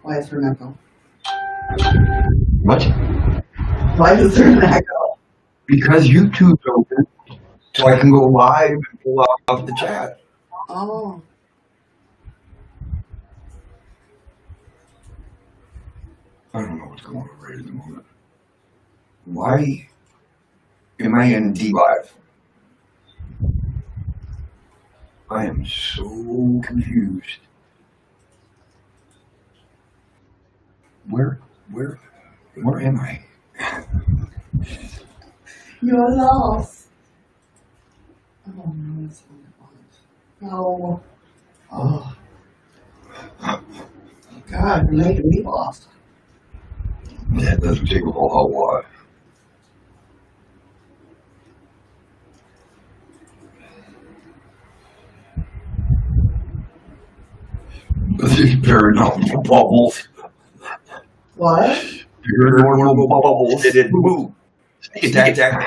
Why is there an echo? What? Why is there an echo? Because YouTube's open, so I can go live and pull out the chat. Oh. I don't know what's going on right at the moment. Why am I in dlive? I am so confused. Where am I? You're lost. Oh no, that's what it was. No. Oh. God, you're making me lost. That doesn't take a whole lot. These paranormal bubbles. What? Paranormal bubbles. It didn't move. Sneak attack.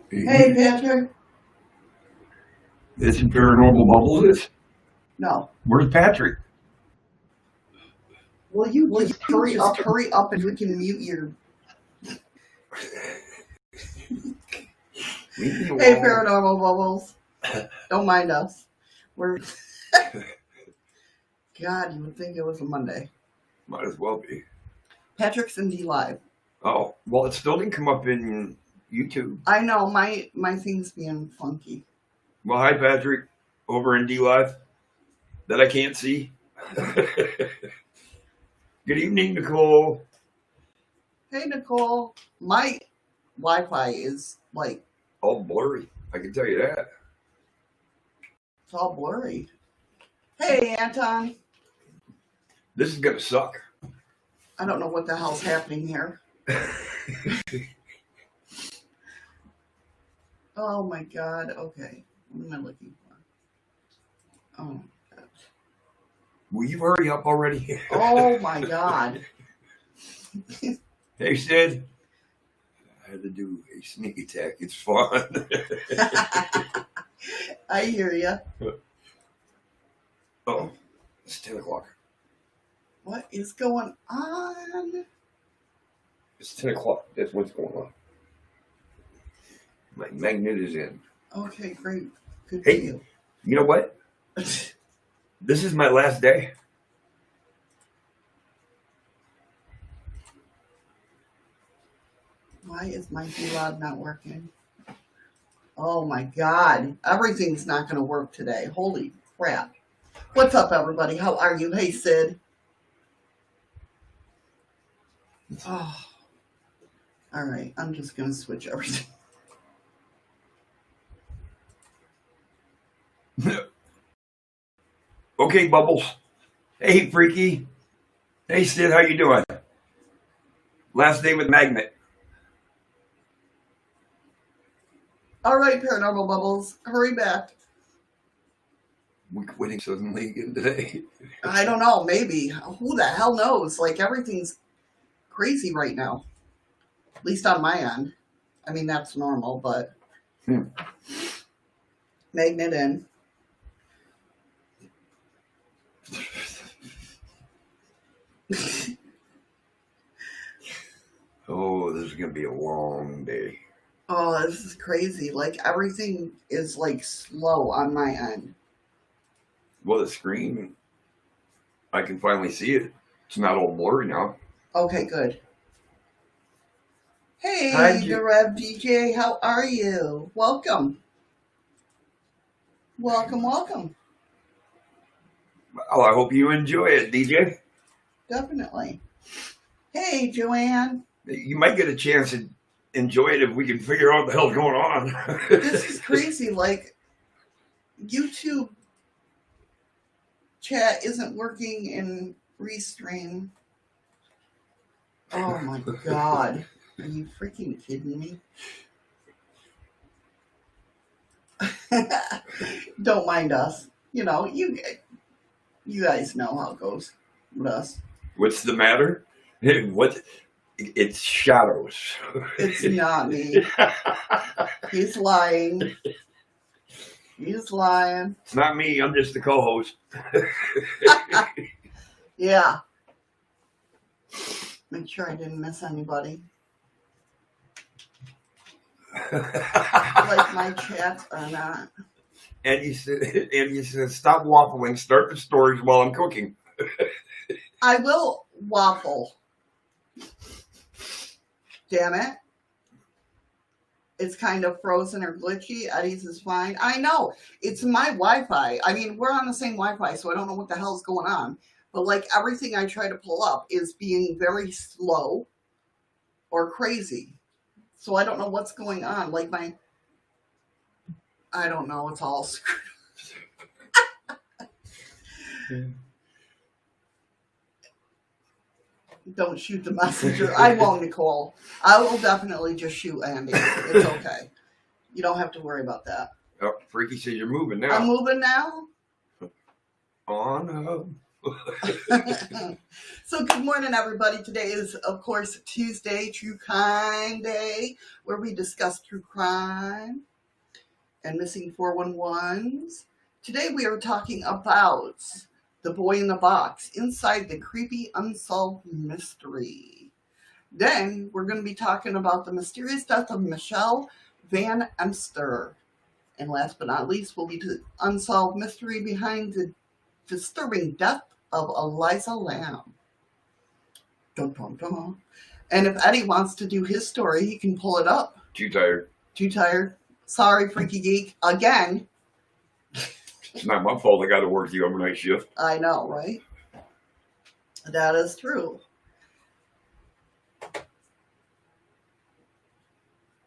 Hey, Patrick. This is paranormal bubbles is? No. Where's Patrick? Will you hurry up, and we can mute your... Hey, Paranormal Bubbles. Don't mind us. We're... God, you would think it was a Monday. Might as well be. Patrick's in dlive. Oh, well, it still didn't come up in YouTube. I know, my thing's being funky. Well, hi, Patrick. Over in dlive. That I can't see. Good evening, Nicole. Hey, Nicole. My Wi-Fi is, like... all blurry. I can tell you that. It's all blurry. Hey, Anton. This is going to suck. I don't know what the hell's happening here. Oh, my God. Okay. What am I looking for? Oh, God. Will you hurry up already? Oh, my God. Hey, Sid. I had to do a sneak attack. It's fun. I hear you. Oh, it's 10 o'clock. What is going on? It's 10 o'clock. That's what's going on. My magnet is in. Okay, great. Good Hey, for you. You know what? This is my last day. Why is my dlive not working? Oh my God. Everything's not going to work today. Holy crap. What's up, everybody? How are you? Hey, Sid. Oh. All right. I'm just going to switch everything. Okay, Bubbles. Hey, Freaky. Hey, Sid, how you doing? Last day with Magnet. All right, Paranormal Bubbles. Hurry back. We quitting suddenly again today. I don't know. Maybe. Who the hell knows? Like, everything's crazy right now. At least on my end. I mean, that's normal, but... Magnet in. Oh, this is going to be a long day. Oh, this is crazy. Like, everything is, like, slow on my end. Well, the screen, I can finally see it. It's not all blurry now. Okay, good. Hey, Hi, the Rev DJ, how are you? Welcome. Welcome, welcome. Well, I hope you enjoy it, DJ. Definitely. Hey, Joanne. You might get a chance to enjoy it if we can figure out what the hell's going on. This is crazy. Like, YouTube chat isn't working in Restream. Oh my God. Are you freaking kidding me? Don't mind us. You know, you guys know how it goes with us. What's the matter? What? It's shadows. It's not me. He's lying. He's lying. It's not me. I'm just the co-host. Yeah. Make sure I didn't miss anybody. Like my chats or not. And you said, stop waffling. Start the stories while I'm cooking. I will waffle. Damn it. It's kind of frozen or glitchy. Eddie's is fine. I know. It's my Wi-Fi. I mean, we're on the same Wi-Fi, so I don't know what the hell's going on. But like everything I try to pull up is being very slow or crazy. So I don't know what's going on. Like I don't know. It's all screwed. Don't shoot the messenger. I won't, Nicole. I will definitely just shoot Andy. It's okay. You don't have to worry about that. Oh, Freaky says you're moving now. I'm moving now. On up. So good morning, everybody. Today is, of course, Tuesday, True Crime Day, where we discuss true crime and missing 411s. Today we are talking about the boy in the box inside the creepy unsolved mystery. Then we're going to be talking about the mysterious death of Michelle Van Emster. And last but not least will be the unsolved mystery behind the disturbing death of Elisa Lamb. Dun, dun, dun. And if Eddie wants to do his story, he can pull it up. Too tired. Too tired. Sorry, Freaky Geek. Again. It's not my fault I got to work the overnight shift. I know, right? That is true.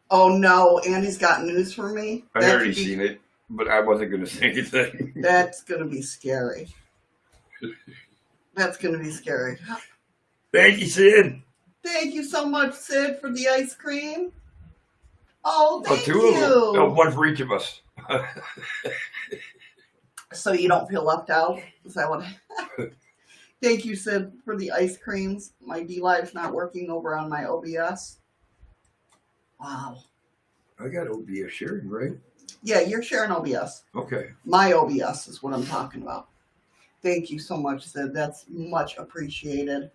Oh no, Andy's got news for me. I already seen it, but I wasn't going to say anything. That's going to be scary. That's going to be scary. Thank you, Sid. Thank you so much, Sid, for the ice cream. Oh, thank two you. of them. Oh, one for each of us. So you don't feel left out? Is that what? Thank you, Sid, for the ice creams. My dlive's not working over on my OBS. Wow. I got OBS sharing, right? Yeah, you're sharing OBS. Okay. My OBS is what I'm talking about. Thank you so much, Sid. That's much appreciated.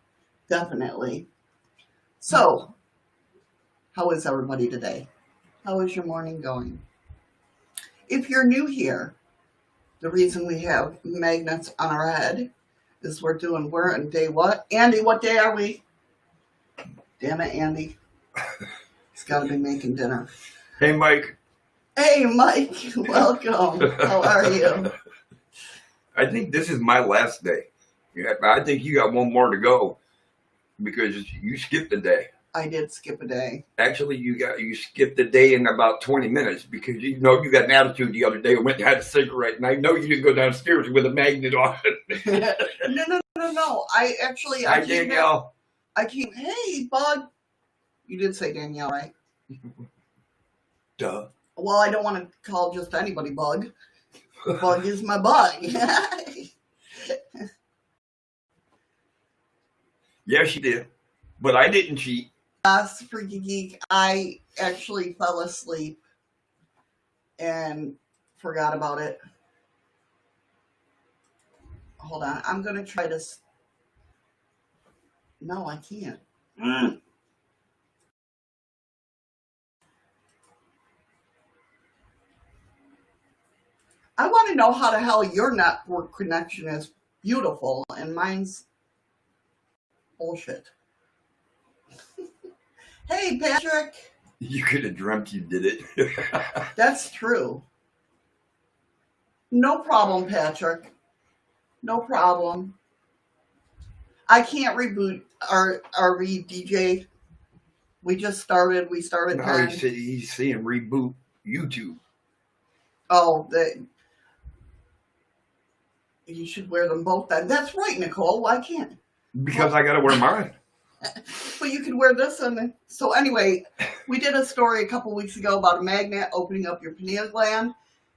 Definitely. So, how is everybody today? How is your morning going? If you're new here, the reason we have magnets on our head is we're on day what? Andy, what day are we? Damn it, Andy. He's got to be making dinner. Hey, Mike. Hey, Mike. Welcome. How are you? I think this is my last day. Yeah, I think you got one more to go because you skipped a day. I did skip a day. Actually, you skipped a day in about 20 minutes because you got an attitude the other day and went and had a cigarette, and I know you didn't go downstairs with a magnet on it. No. Hi, Danielle. Hey, Bug. You did say Danielle, right? Duh. Well, I don't want to call just anybody Bug. Bug is my bug. Yeah, she did. But I didn't cheat. Yes, Freaky Geek. I actually fell asleep and forgot about it. Hold on. I'm going to try to... No, I can't. I want to know how the hell your network connection is beautiful and mine's bullshit. Hey, Patrick. You could have dreamt you did it. That's true. No problem, Patrick. No problem. I can't reboot our DJ. We just started. We started. No, he's saying reboot YouTube. Oh, you should wear them both then. That's right, Nicole. Why can't? Because I got to wear mine. But you could wear this one. So anyway, we did a story a couple weeks ago about a magnet opening up your pineal gland,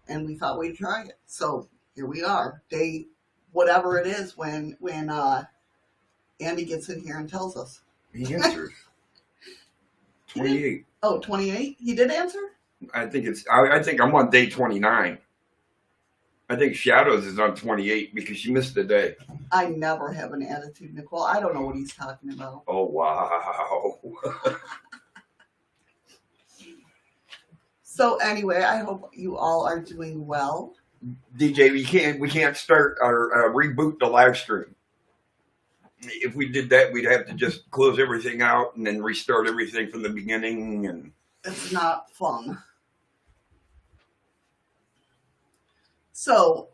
and we thought we'd try it. So here we are, day whatever it is when Andy gets in here and tells us. He answered. 28. Oh, 28? He did answer? I think I'm on day 29. I think Shadows is on 28 because she missed the day. I never have an attitude, Nicole. I don't know what he's talking about. Oh, wow. So anyway, I hope you all are doing well. DJ, we can't start or reboot the live stream. If we did that, we'd have to just close everything out and then restart everything from the beginning. And it's not fun. So,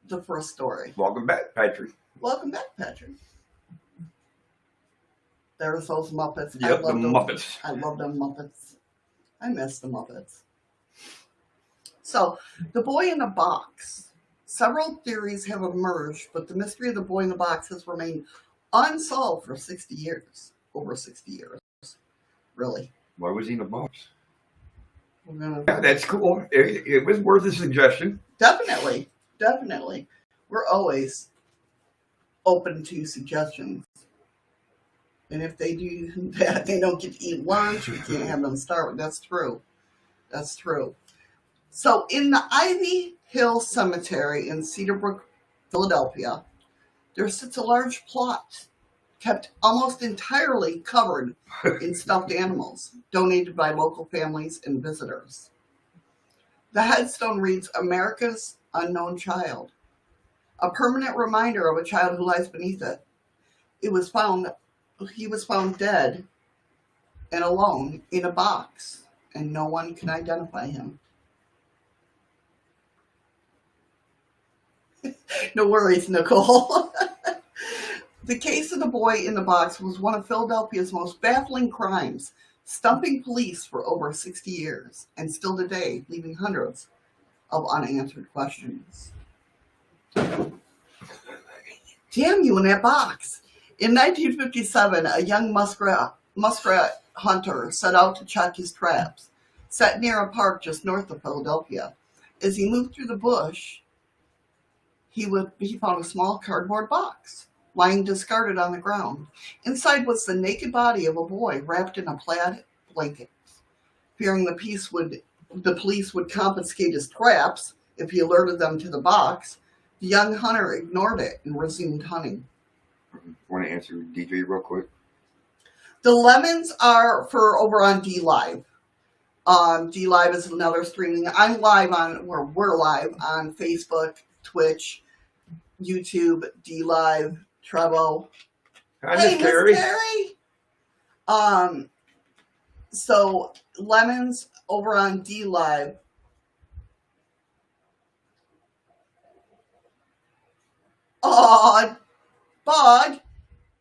the first story. Welcome back, Patrick. Welcome back, Patrick. There's those Muppets. Yep, the Muppets. I love them Muppets. I miss the Muppets. So, the boy in the box. Several theories have emerged, but the mystery of the boy in the box has remained unsolved for 60 years. Over 60 years. Really. Why was he in a box? Yeah, that's cool. It was worth a suggestion. Definitely. Definitely. We're always open to suggestions. And if they do that, they don't get to eat lunch. We can't have them starve. That's true. That's true. So in the Ivy Hill Cemetery in Cedarbrook, Philadelphia, there sits a large plot kept almost entirely covered in stuffed animals, donated by local families and visitors. The headstone reads, America's Unknown Child, a permanent reminder of a child who lies beneath it. He was found dead and alone in a box, and no one can identify him. No worries, Nicole. The case of the boy in the box was one of Philadelphia's most baffling crimes, stumping police for over 60 years, and still today, leaving hundreds of unanswered questions. Damn you in that box. In 1957, a young muskrat hunter set out to check his traps, set near a park just north of Philadelphia. As he moved through the bush, he found a small cardboard box lying discarded on the ground. Inside was the naked body of a boy wrapped in a plaid blanket. Fearing the police would confiscate his traps if he alerted them to the box, the young hunter ignored it and resumed hunting. Want to answer DJ real quick? The lemons are for over on dlive. dlive is another streaming. We're live on Facebook, Twitch, YouTube, dlive, Trevo. Hi, Miss Carrie. So lemons over on dlive. Oh, Bud,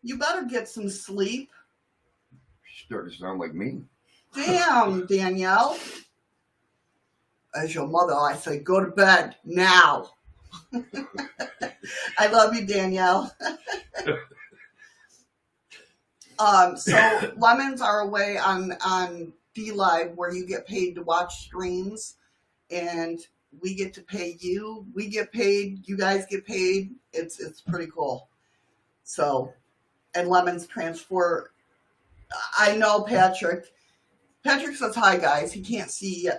you better get some sleep. She's starting to sound like me. Damn, Danielle. As your mother, I say, go to bed now. I love you, Danielle. So lemons are a way on dlive where you get paid to watch streams, and we get to pay you. We get paid. You guys get paid. It's pretty cool. So, and lemons transfer. I know Patrick. Patrick says hi, guys. He can't see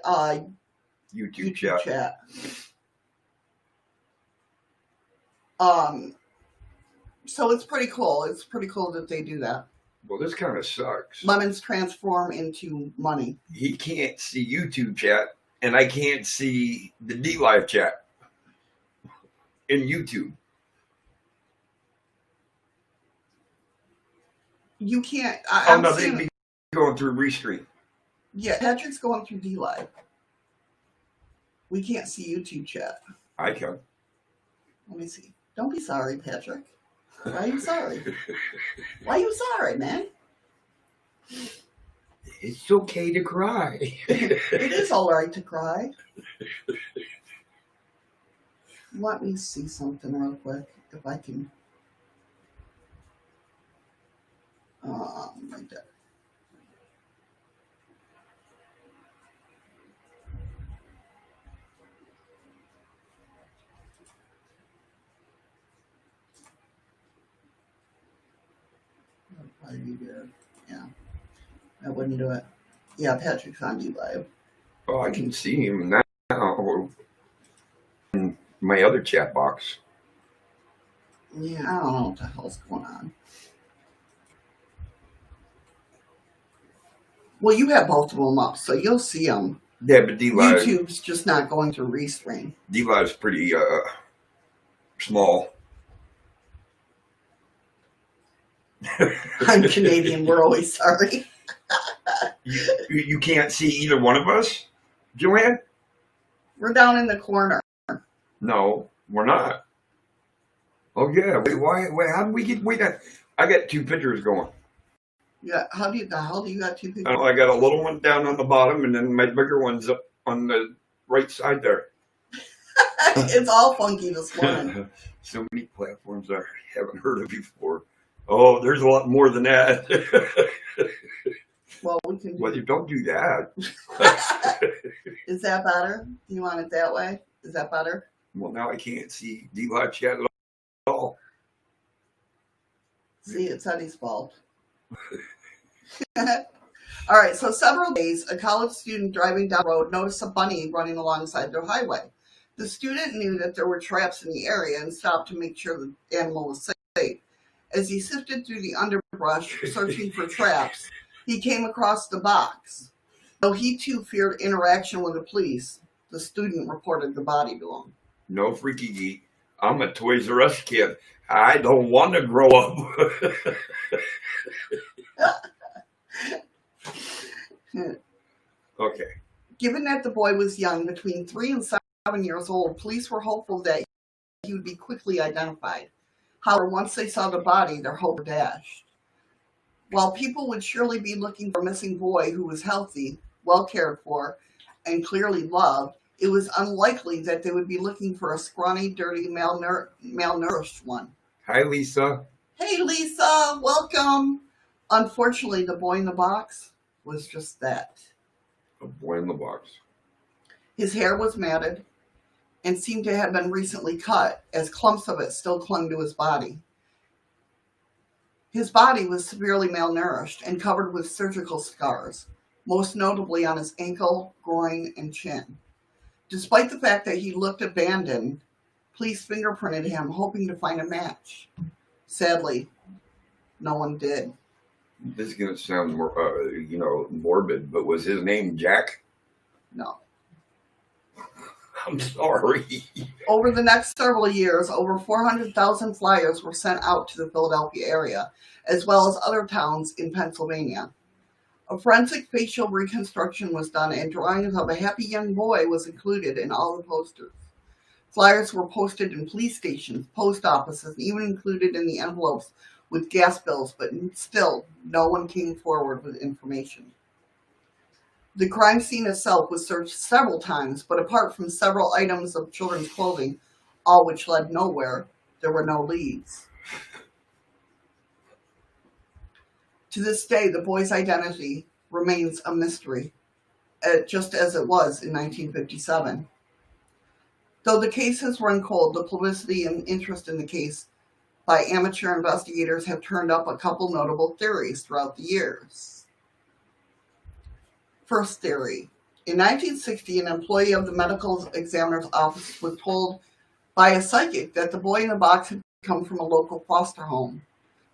YouTube chat. So it's pretty cool. It's pretty cool that they do that. Well, this kind of sucks. Lemons transform into money. He can't see YouTube chat, and I can't see the dlive chat in YouTube. You can't. No, they'd be going through Restream. Yeah, Patrick's going through dlive. We can't see YouTube chat. I can. Let me see. Don't be sorry, Patrick. Why are you sorry? Why are you sorry, man? It's okay to cry. It is all right to cry. Let me see something real quick, if I can. Right there. That'd probably be good. Yeah. I wouldn't do it. Yeah, Patrick's on dlive. Oh, I can see him now in my other chat box. Yeah, I don't know what the hell's going on. Well, you have both of them up, so you'll see them. Yeah, but dlive. YouTube's just not going to restream. dlive's pretty small. I'm Canadian. We're always sorry. You can't see either one of us, Joanne? We're down in the corner. No, we're not. Oh yeah. Wait, how did we get? I got two pictures going. Yeah. The hell do you got two people? I got a little one down on the bottom, and then my bigger one's up on the right side there. It's all funky this morning. So many platforms I haven't heard of before. Oh, there's a lot more than that. Well, we can. Well, you don't do that. Is that better? You want it that way? Is that better? Well, now I can't see dlive chat at all. See, it's Eddie's fault. All right, so several days, a college student driving down the road noticed a bunny running alongside their highway. The student knew that there were traps in the area and stopped to make sure the animal was safe. As he sifted through the underbrush, searching for traps, he came across the box. Though he too feared interaction with the police, the student reported the body to him. No, freaky geek. I'm a Toys R Us kid. I don't want to grow up. Okay. Given that the boy was young, between 3 and 7 years old, police were hopeful that he would be quickly identified. However, once they saw the body, their hope were dashed. While people would surely be looking for a missing boy who was healthy, well cared for, and clearly loved, it was unlikely that they would be looking for a scrawny, dirty, malnourished one. Hi, Lisa. Hey, Lisa, welcome. Unfortunately, the boy in the box was just that. A boy in the box. His hair was matted and seemed to have been recently cut, as clumps of it still clung to his body. His body was severely malnourished and covered with surgical scars, most notably on his ankle, groin, and chin. Despite the fact that he looked abandoned, police fingerprinted him, hoping to find a match. Sadly, no one did. This is going to sound more, morbid, but was his name Jack? No. I'm sorry. Over the next several years, over 400,000 flyers were sent out to the Philadelphia area, as well as other towns in Pennsylvania. A forensic facial reconstruction was done, and drawings of a happy young boy was included in all the posters. Flyers were posted in police stations, post offices, and even included in the envelopes with gas bills, but still, no one came forward with information. The crime scene itself was searched several times, but apart from several items of children's clothing, all which led nowhere, there were no leads. To this day, the boy's identity remains a mystery, just as it was in 1957. Though the case has run cold, the publicity and interest in the case by amateur investigators have turned up a couple notable theories throughout the years. First theory. In 1960, an employee of the medical examiner's office was told by a psychic that the boy in the box had come from a local foster home.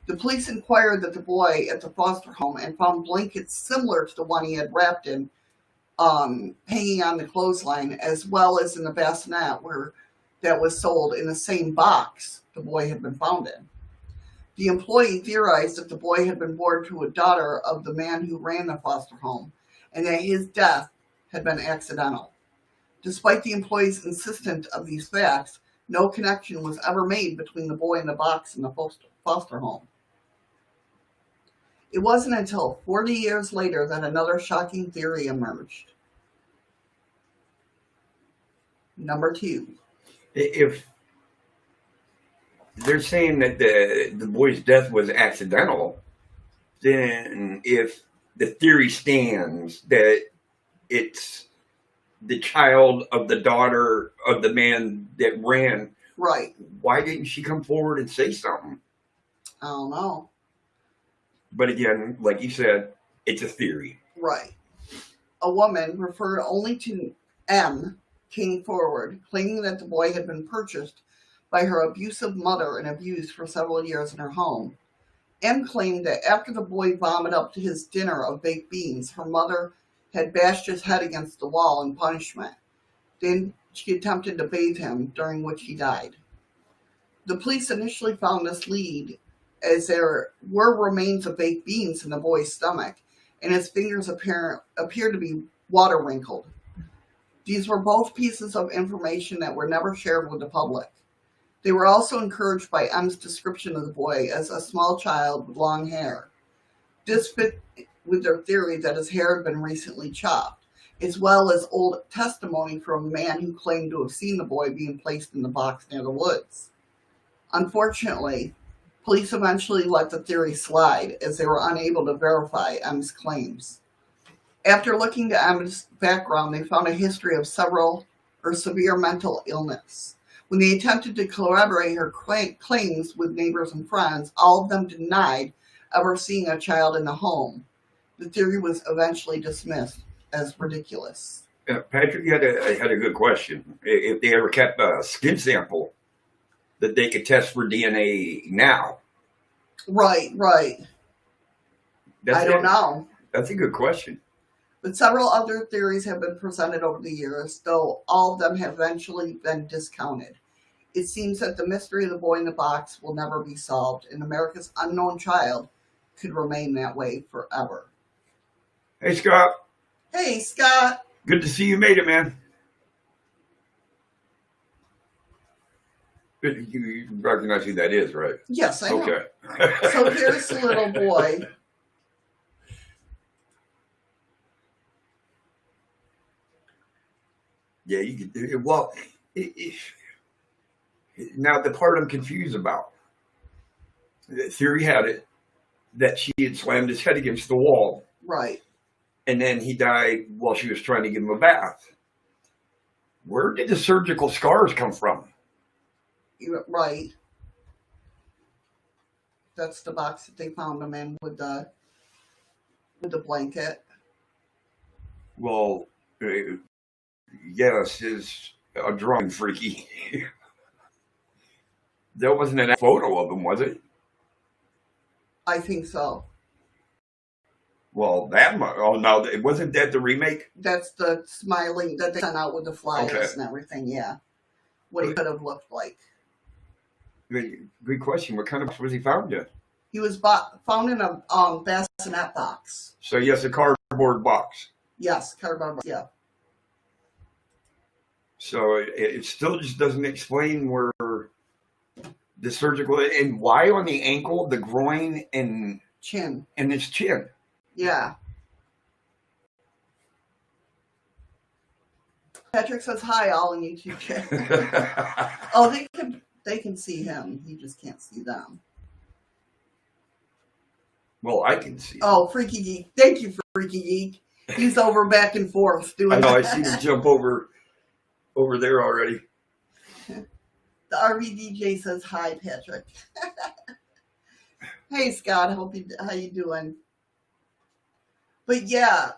The police inquired that the boy at the foster home and found blankets similar to the one he had wrapped in, hanging on the clothesline, as well as in the bassinet that was sold in the same box the boy had been found in. The employee theorized that the boy had been born to a daughter of the man who ran the foster home, and that his death had been accidental. Despite the employee's insistence of these facts, no connection was ever made between the boy in the box and the foster home. It wasn't until 40 years later that another shocking theory emerged. Number 2. If they're saying that the boy's death was accidental, then if the theory stands that it's the child of the daughter of the man that ran, right? Why didn't she come forward and say something? I don't know. But again, like you said, it's a theory. Right. A woman referred only to M came forward, claiming that the boy had been purchased by her abusive mother and abused for several years in her home. M claimed that after the boy vomited up to his dinner of baked beans, her mother had bashed his head against the wall in punishment. Then she attempted to bathe him, during which he died. The police initially found this lead as there were remains of baked beans in the boy's stomach, and his fingers appeared to be water wrinkled. These were both pieces of information that were never shared with the public. They were also encouraged by M's description of the boy as a small child with long hair. This fit with their theory that his hair had been recently chopped, as well as old testimony from a man who claimed to have seen the boy being placed in the box near the woods. Unfortunately, police eventually let the theory slide as they were unable to verify M's claims. After looking to M's background, they found a history of severe mental illness. When they attempted to corroborate her claims with neighbors and friends, all of them denied ever seeing a child in the home. The theory was eventually dismissed as ridiculous. Patrick, you had a good question. If they ever kept a skin sample that they could test for DNA now. Right. I don't know. That's a good question. But several other theories have been presented over the years, though all of them have eventually been discounted. It seems that the mystery of the boy in the box will never be solved, and America's unknown child could remain that way forever. Hey, Scott. Hey, Scott. Good to see you made it, man. You recognize who that is, right? Yes, I know. Okay. So here's the little boy. Yeah, you could do it. Well, now the part I'm confused about, the theory had it that she had slammed his head against the wall. Right. And then he died while she was trying to give him a bath. Where did the surgical scars come from? Right. That's the box that they found him in with the blanket. Well, yes, is a drawing freaky. There wasn't a photo of him, was it? I think so. Well, no, it wasn't that the remake? That's the smiling that they sent out with the flyers and everything, yeah. What he could have looked like. Good question. What kind of was he found in? He was found in a bassinet box. So yes, a cardboard box. Yes, cardboard box, yeah. So it still just doesn't explain where the surgical, and why on the ankle, the groin, and chin, and his chin. Yeah. Patrick says hi, all in YouTube chat. Oh, they can see him. He just can't see them. Well, I can see. Oh, Freaky Geek! Thank you, Freaky Geek. He's over back and forth doing. I know. I see him jump over there already. The RVDJ says hi, Patrick. Hey, Scott. How you doing? But yeah,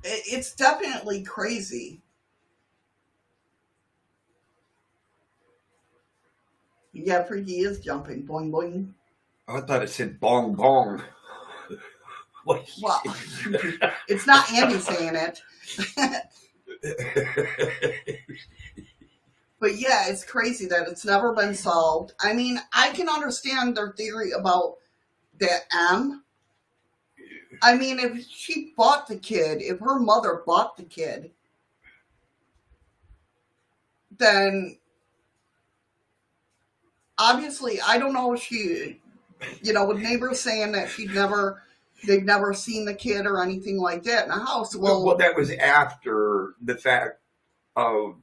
it's definitely crazy. Yeah, Freaky is jumping. Boing, boing. I thought it said bong, bong. Well, it's not Andy saying it. But yeah, it's crazy that it's never been solved. I mean, I can understand their theory about that M. I mean, if she bought the kid, if her mother bought the kid, then obviously, I don't know if she, with neighbors saying that they've never seen the kid or anything like that in the house. Well, that was after the fact of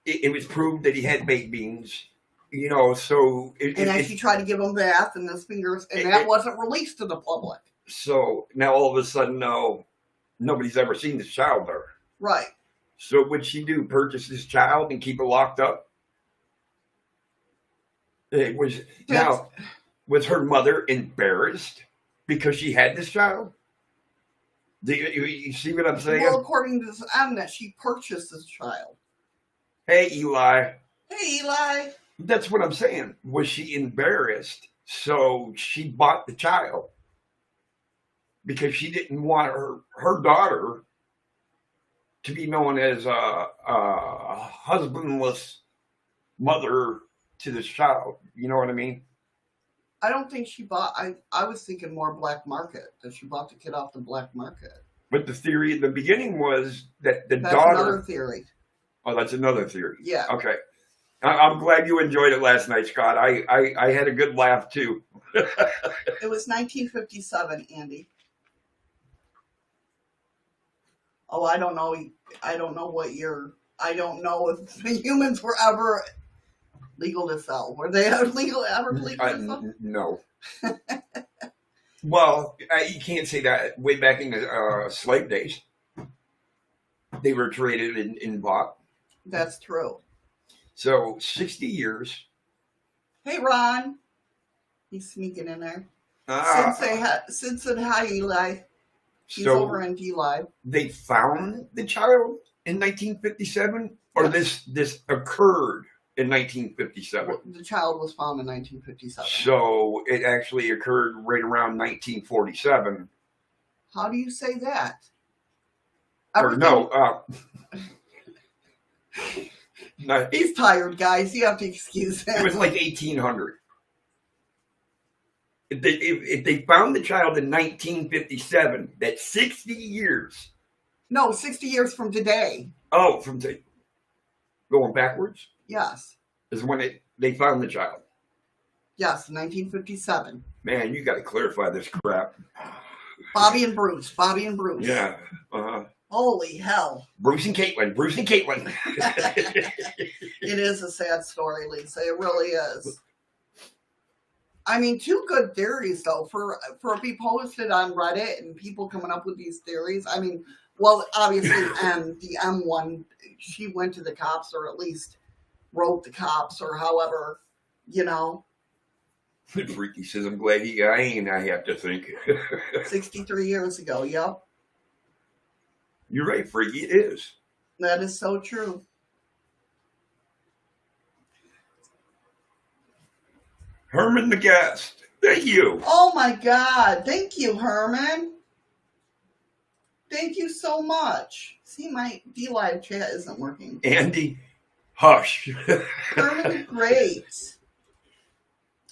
it was proved that he had baked beans, so... And she tried to give him bath and his fingers, and that wasn't released to the public. So now all of a sudden, nobody's ever seen this child there. Right. So what'd she do? Purchase this child and keep it locked up? It was... Now, Was her mother embarrassed because she had this child? Do you see what I'm saying? Well, according to this Mnet, she purchased this child. Hey, Eli. Hey, Eli. That's what I'm saying. Was she embarrassed? So she bought the child because she didn't want her daughter to be known as a husbandless mother to this child. You know what I mean? I don't think she bought. I was thinking more black market, that she bought the kid off the black market. But the theory at the beginning was that the That's daughter. another theory. Oh, that's another theory. Yeah. Okay. I'm glad you enjoyed it last night, Scott. I had a good laugh too. It was 1957, Andy. Oh, I don't know. I don't know what year. I don't know if the humans were ever legal to sell. Were they ever legal to sell? No. Well, you can't say that. Way back in the slave days, they were traded and bought. That's true. So 60 years. Hey, Ron. He's sneaking in there. Sid said hi, Eli. He's over in dlive. They found the child in 1957, or Yes. this occurred in 1957. The child was found in 1957. So it actually occurred right around 1947. How do you say that? No, He's tired, guys. You have to excuse him. it was like 1800. If they found the child in 1957, that's 60 years. No, 60 years from today. Oh, going backwards Yes. is when they found the child. Yes, 1957. Man, you got to clarify this crap. Bobby and Bruce. Yeah. Uh-huh. Holy hell. Bruce and Caitlin. It is a sad story, Lisa. It really is. I mean, two good theories, though, for it be posted on Reddit and people coming up with these theories. I mean, well, obviously, the M one, she went to the cops, or at least wrote the cops, or however, you know. Freaky says, I'm glad he got in, I have to think. 63 years ago, yep. You're right, Freaky, it is. That is so true. Herman the guest. Thank you. Oh my God. Thank you, Herman. Thank you so much. See, my dlive chat isn't working. Andy, hush. Herman is great.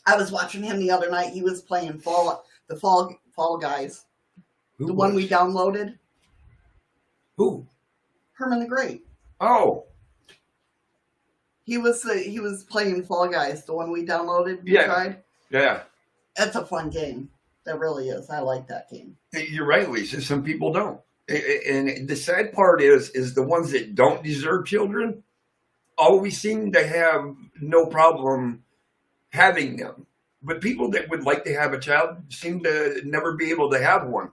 I was watching him the other night. He was playing Fall Guys. Who The one was? we downloaded. Who? Herman the Great. Oh. He was playing Fall Guys, the one we downloaded. Yeah. Tried. Yeah. That's a fun game. That really is. I like that game. You're right, Lisa. Some people don't. And the sad part is the ones that don't deserve children always seem to have no problem having them. But people that would like to have a child seem to never be able to have one.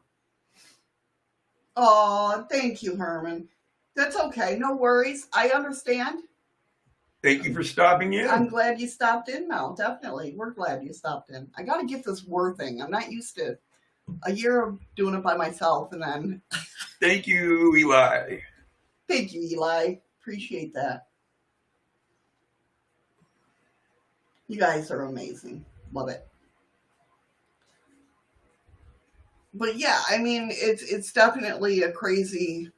Oh, thank you, Herman. That's okay. No worries. I understand. Thank you for stopping in. I'm glad you stopped in now. Definitely. We're glad you stopped in. I got to get this word thing. I'm not used to a year of doing it by myself, and then... Thank you, Eli. Thank you, Eli. Appreciate that. You guys are amazing. Love it. But yeah, I mean, it's definitely a crazy...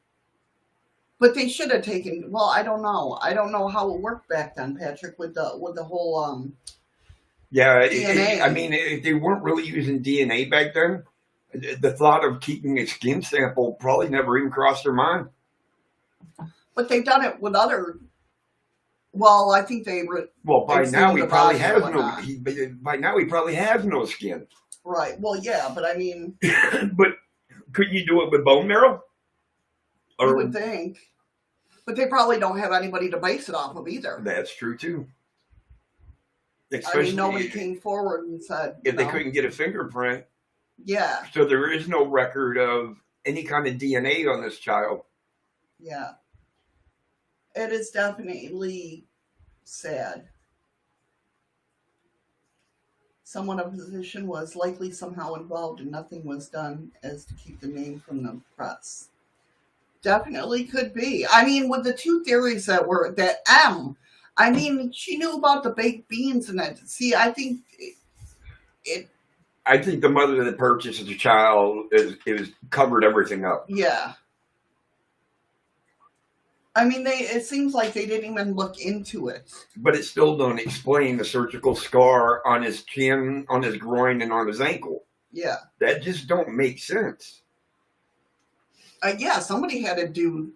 But they should have taken... Well, I don't know. I don't know how it worked back then, Patrick, with the whole Yeah, DNA. I mean, if they weren't really using DNA back then, the thought of keeping a skin sample probably never even crossed their mind. But they've done it with other... Well, I think they... Well, by now he probably has no. whatnot. By now he probably has no skin. Right. Well, yeah, but I mean... But could you do it with bone marrow? You would think. But they probably don't have anybody to base it off of either. That's true too. I mean, nobody came forward and said... If they couldn't get a fingerprint. Yeah. So there is no record of any kind of DNA on this child. Yeah. It is definitely sad. Someone of position was likely somehow involved and nothing was done as to keep the name from the press. Definitely could be. I mean, with the two theories I mean, she knew about the baked beans and that. See, I think it I think the mother that purchased the child is covered everything up. yeah. I mean, it seems like they didn't even look into it. But it still don't explain the surgical scar on his chin, on his groin, and on his ankle. Yeah. That just don't make sense. Yeah, somebody had to do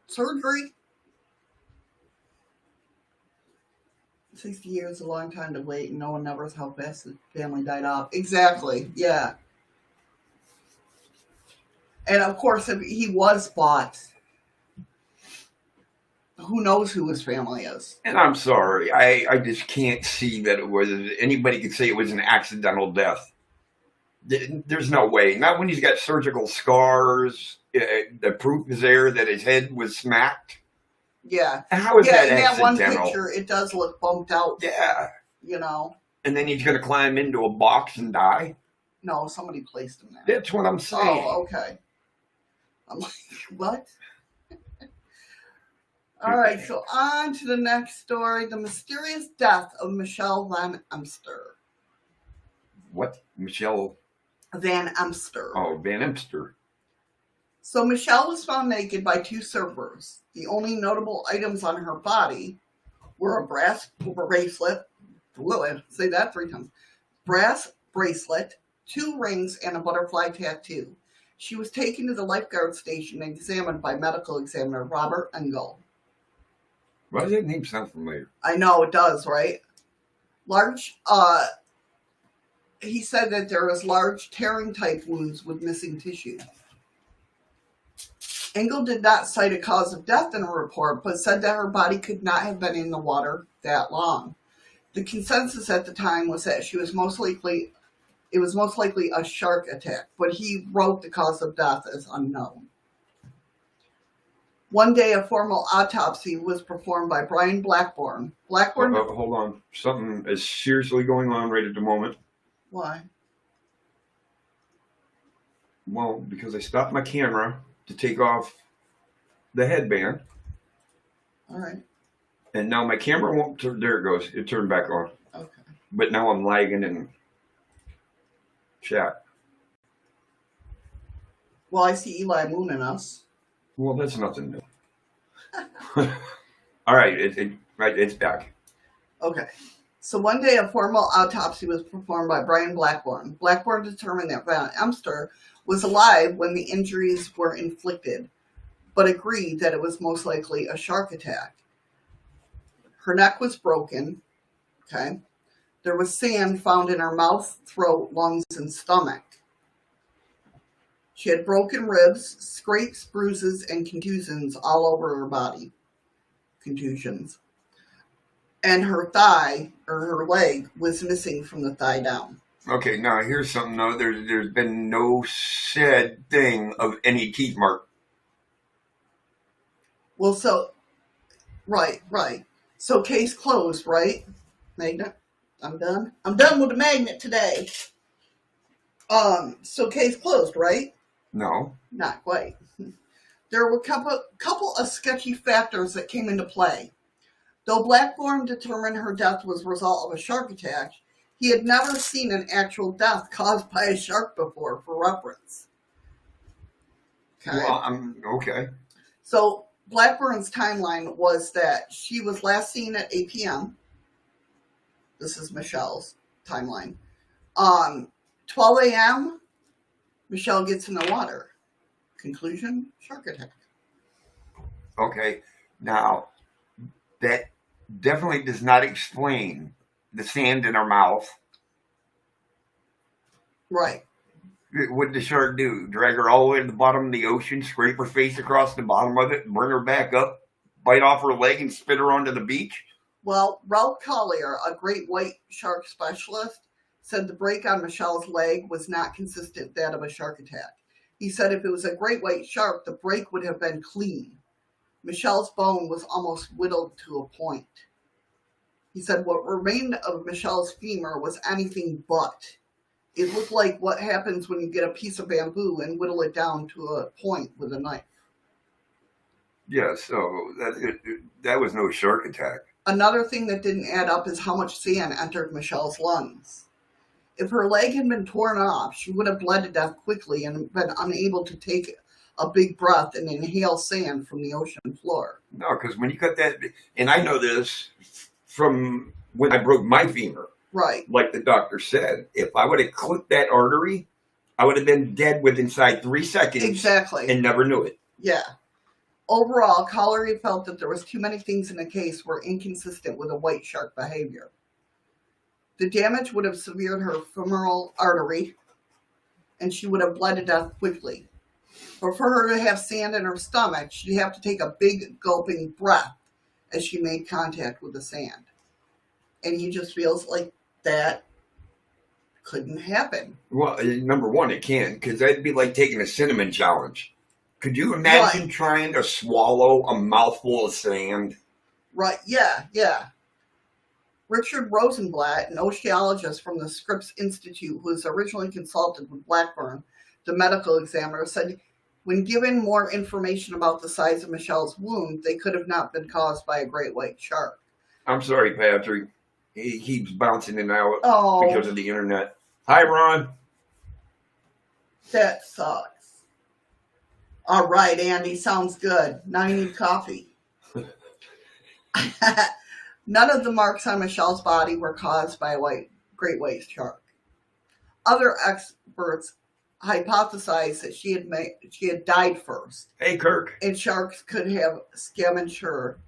surgery. 60 years is a long time to wait, and no one knows how fast the family died off. Exactly, yeah. And of course, if he was bought, who knows who his family is. And I'm sorry, I just can't see that it was, anybody could say it was an accidental death. There's no way. Not when he's got surgical scars, the proof is there that his head was smacked. Yeah. How is that in that one accidental? picture, it does look bumped out. Yeah. You know. And then he's going to climb into a box and die? No, somebody placed him there. That's what I'm saying. Oh, okay. I'm like, what? All right, so on to the next story. The mysterious death of Michelle Van Emster. What? Michelle? Van Emster. Oh, Van Emster. So Michelle was found naked by two surfers. The only notable items on her body were a brass bracelet. Say that 3 times. Brass bracelet, 2 rings, and a butterfly tattoo. She was taken to the lifeguard station and examined by medical examiner Robert Engel. Why does that name sound familiar? I know, it does, right? He said that there was large tearing type wounds with missing tissue. Engel did not cite a cause of death in her report, but said that her body could not have been in the water that long. The consensus at the time was that it was most likely a shark attack, but he wrote the cause of death as unknown. One day, a formal autopsy was performed by Brian Blackburn. Hold on. Something is seriously going on right at the moment. Why? Well, because I stopped my camera to take off the headband. All right. And now my camera won't turn. There it goes. It turned back on. Okay. But now I'm lagging in chat. Well, I see Eli mooning us. Well, that's nothing new. All right, it's back. Okay. So one day, a formal autopsy was performed by Brian Blackburn. Blackburn determined that Van Emster was alive when the injuries were inflicted, but agreed that it was most likely a shark attack. Her neck was broken. Okay. There was sand found in her mouth, throat, lungs, and stomach. She had broken ribs, scrapes, bruises, and contusions all over her body. Contusions. And her thigh, or her leg, was missing from the thigh down. Okay, now here's something though. There's been no said thing of any teeth mark. Well, so, right. So case closed, right? Magnet? I'm done. I'm done with the magnet today. So case closed, right? No. Not quite. There were a couple of sketchy factors that came into play. Though Blackburn determined her death was a result of a shark attack, he had never seen an actual death caused by a shark before, for reference. Okay. Well, okay. So Blackburn's timeline was that she was last seen at 8 p.m. This is Michelle's timeline. 12 a.m., Michelle gets in the water. Conclusion, shark attack. Okay, now, that definitely does not explain the sand in her mouth. Right. What did the shark do? Drag her all the way to the bottom of the ocean, scrape her face across the bottom of it, bring her back up, bite off her leg, and spit her onto the beach? Well, Ralph Collier, a great white shark specialist, said the break on Michelle's leg was not consistent with that of a shark attack. He said if it was a great white shark, the break would have been clean. Michelle's bone was almost whittled to a point. He said what remained of Michelle's femur was anything but. It looked like what happens when you get a piece of bamboo and whittle it down to a point with a knife. Yeah, so that was no shark attack. Another thing that didn't add up is how much sand entered Michelle's lungs. If her leg had been torn off, she would have bled to death quickly and been unable to take a big breath and inhale sand from the ocean floor. No, because when you cut that, and I know this from when I broke my femur, Right. like the doctor said, if I would have clipped that artery, I would have been dead within 3 seconds. Exactly. And never knew it. Yeah. Overall, Collery felt that there was too many things in the case were inconsistent with a white shark behavior. The damage would have severed her femoral artery, and she would have bled to death quickly. But for her to have sand in her stomach, she'd have to take a big gulping breath as she made contact with the sand. And he just feels like that couldn't happen. Well, number one, it can't, because that'd be like taking a cinnamon challenge. Could you imagine trying to swallow a mouthful of sand? Right, yeah. Richard Rosenblatt, an oceanologist from the Scripps Institute, who was originally consulted with Blackburn, the medical examiner, said when given more information about the size of Michelle's wound, they could have not been caused by a great white shark. I'm sorry, Patrick. He keeps bouncing in and out because of the internet. Hi, Ron. That sucks. All right, Andy, sounds good. Now you need coffee. None of the marks on Michelle's body were caused by a great white shark. Other experts hypothesized that she had died first. Hey, Kirk. And sharks could have scavenged her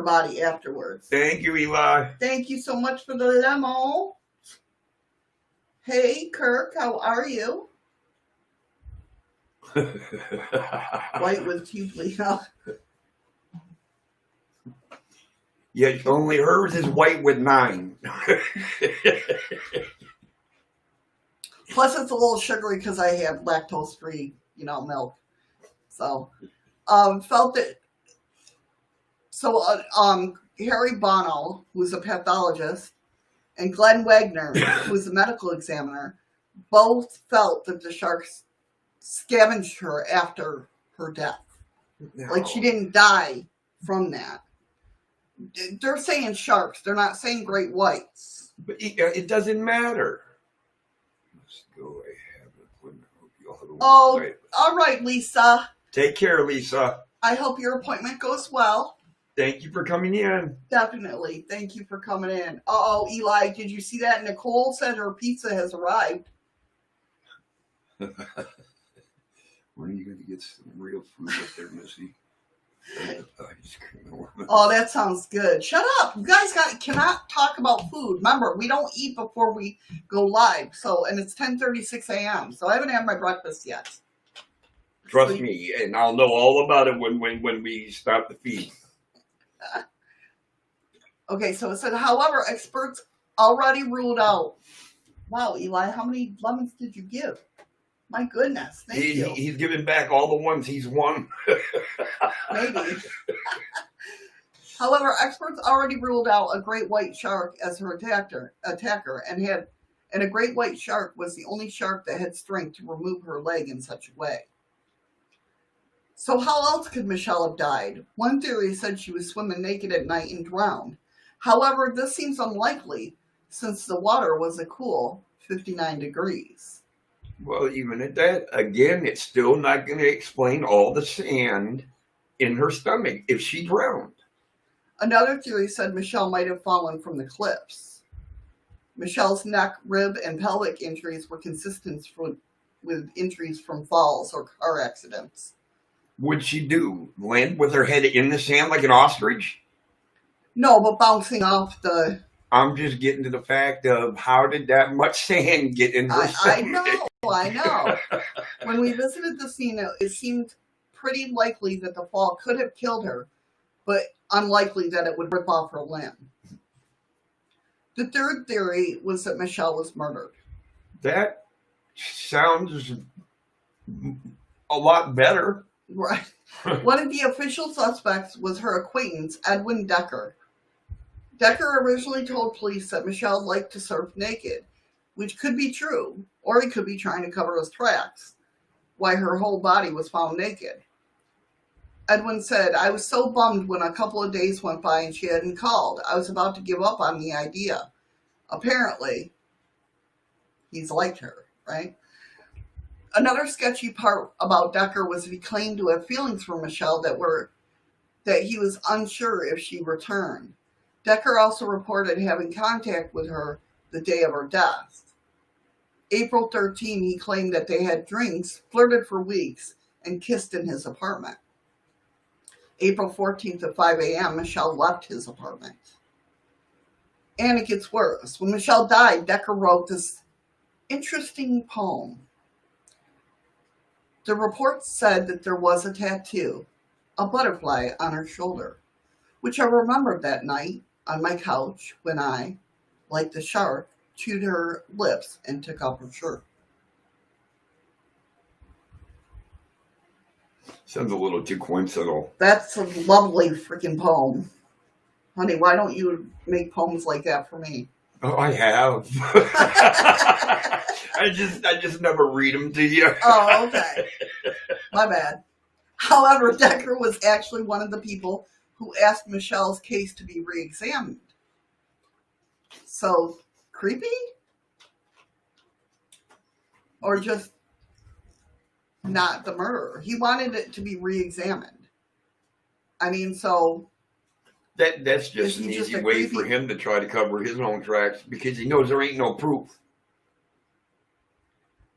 body afterwards. Thank you, Eli. Thank you so much for the limo. Hey, Kirk, how are you? White with teeth bleeding out. Yeah, only hers is white with 9. Plus, it's a little sugary because I have lactose-free, milk. So, felt that. So, Harry Bono, who's a pathologist, and Glenn Wagner, who's a medical examiner, both felt that the sharks scavenged her after her death. No. Like she didn't die from that. They're saying sharks. They're not saying great whites. But it doesn't matter. Let's go ahead. All right, Lisa. Take care, Lisa. I hope your appointment goes well. Thank you for coming in. Definitely. Thank you for coming in. Uh-oh, Eli, did you see that? Nicole said her pizza has arrived. When are you going to get some real food up there, Missy? Oh, that sounds good. Shut up. You guys cannot talk about food. Remember, we don't eat before we go live. And it's 10:36 a.m. So I haven't had my breakfast yet. Trust me, and I'll know all about it when we stop the feed. Okay, so it said, however, experts already ruled out. Wow, Eli, how many lemons did you give? My goodness, thank you. He's giving back all the ones he's won. Maybe. However, experts already ruled out a great white shark as her attacker, and a great white shark was the only shark that had strength to remove her leg in such a way. So how else could Michelle have died? One theory said she was swimming naked at night and drowned. However, this seems unlikely since the water was a cool 59 degrees. Well, even at that, again, it's still not going to explain all the sand in her stomach if she drowned. Another theory said Michelle might have fallen from the cliffs. Michelle's neck, rib, and pelvic injuries were consistent with injuries from falls or car accidents. What'd she do? Land with her head in the sand like an ostrich? No, but bouncing off the... I'm just getting to the fact of how did that much sand get in her stomach? I know. When we visited the scene, it seemed pretty likely that the fall could have killed her, but unlikely that it would rip off her limb. The third theory was that Michelle was murdered. That sounds a lot better. Right. One of the official suspects was her acquaintance, Edwin Decker. Decker originally told police that Michelle liked to surf naked, which could be true, or he could be trying to cover his tracks, why her whole body was found naked. Edwin said, I was so bummed when a couple of days went by and she hadn't called. I was about to give up on the idea. Apparently, he's liked her, right? Another sketchy part about Decker was that he claimed to have feelings for Michelle that he was unsure if she returned. Decker also reported having contact with her the day of her death. April 13, he claimed that they had drinks, flirted for weeks, and kissed in his apartment. April 14th at 5 a.m., Michelle left his apartment. And it gets worse. When Michelle died, Decker wrote this interesting poem. The report said that there was a tattoo, a butterfly on her shoulder, which I remembered that night on my couch when I, like the shark, chewed her lips and took off her shirt. Sounds a little too coincidental. That's a lovely freaking poem. Honey, why don't you make poems like that for me? Oh, I have. I just never read them to you. Oh, okay. My bad. However, Decker was actually one of the people who asked Michelle's case to be re-examined. So, creepy? Or just not the murderer? He wanted it to be re-examined. I mean, so... That's just an easy way for him to try to cover his own tracks because he knows there ain't no proof.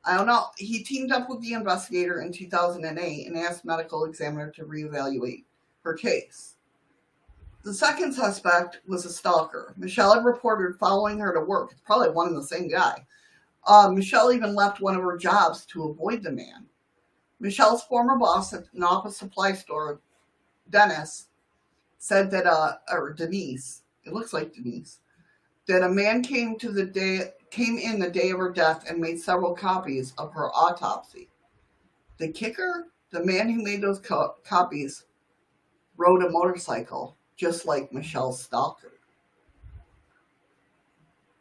I don't know. He teamed up with the investigator in 2008 and asked medical examiner to reevaluate her case. The second suspect was a stalker. Michelle had reported following her to work. It's probably one and the same guy. Michelle even left one of her jobs to avoid the man. Michelle's former boss at an office supply store, Dennis, said that, or Denise, it looks like Denise, that a man came in the day of her death and made several copies of her autopsy. The kicker, the man who made those copies rode a motorcycle, just like Michelle's stalker.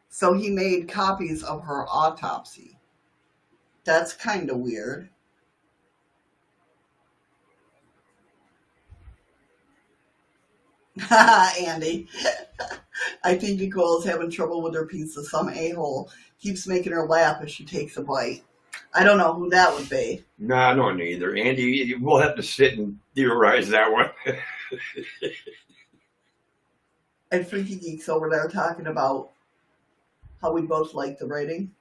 So he made copies of her autopsy. That's kind of weird. Andy. I think Nicole's having trouble with her pizza. Some a-hole keeps making her laugh as she takes a bite. I don't know who that would be. Nah, I don't either. Andy, we'll have to sit and theorize that one. And Freaky Geek's over there talking about how we both like the writing.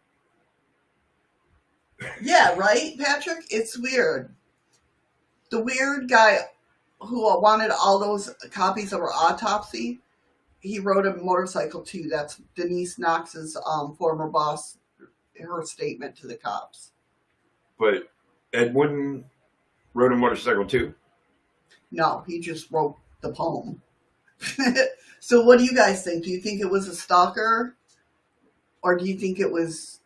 Yeah, right, Patrick? It's weird. The weird guy who wanted all those copies of her autopsy, he rode a motorcycle too. That's Denise Knox's former boss, her statement to the cops. But Edwin rode a motorcycle too? No, he just wrote the poem. So what do you guys think? Do you think it was a stalker? Or do you think it was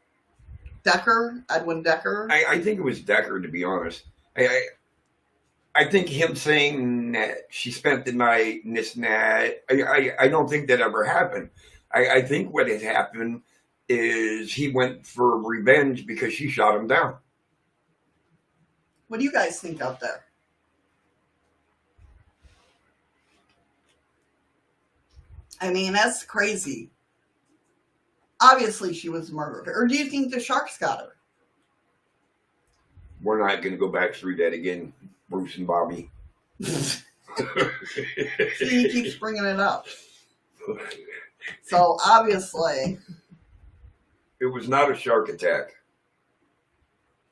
Decker, Edwin Decker? I think it was Decker, to be honest. I think him saying that she spent the night and this and that, I don't think that ever happened. I think what had happened is he went for revenge because she shot him down. What do you guys think out there? I mean, that's crazy. Obviously, she was murdered. Or do you think the sharks got her? We're not going to go back through that again, Bruce and Bobby. See, he keeps bringing it up. So, obviously... It was not a shark attack.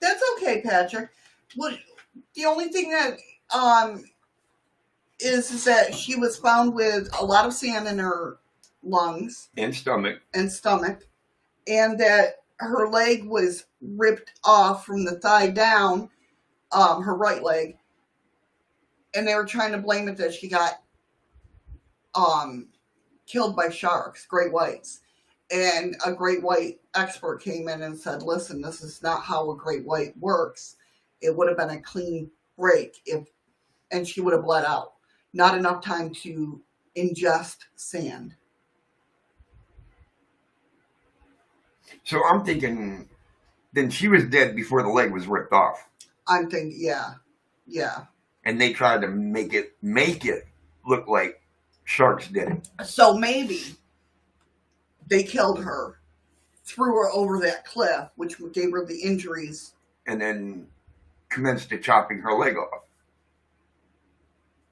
That's okay, Patrick. Well, the only thing that is that she was found with a lot of sand in her lungs. And stomach. And that her leg was ripped off from the thigh down, her right leg. And they were trying to blame it that she got killed by sharks, great whites. And a great white expert came in and said, listen, this is not how a great white works. It would have been a clean break and she would have bled out. Not enough time to ingest sand. So I'm thinking, then she was dead before the leg was ripped off, I'm thinking, yeah. and they tried to make it look like sharks did it. So maybe they killed her, threw her over that cliff, which gave her the injuries, and then commenced to chopping her leg off.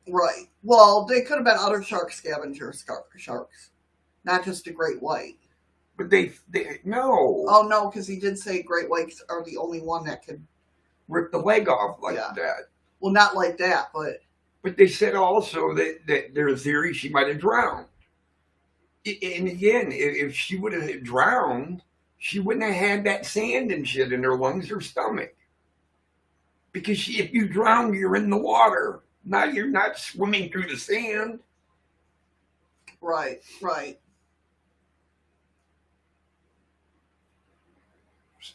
Right. Well, they could have been other shark scavenger sharks, not just a great white. But they no. Oh no, because he did say great whites are the only one that could rip the leg off like that. Well, not like that, but they said also that there's a theory she might have drowned. And again, if she would have drowned, she wouldn't have had that sand and shit in her lungs or stomach. Because if you drown, you're in the water. Now you're not swimming through the sand. Right.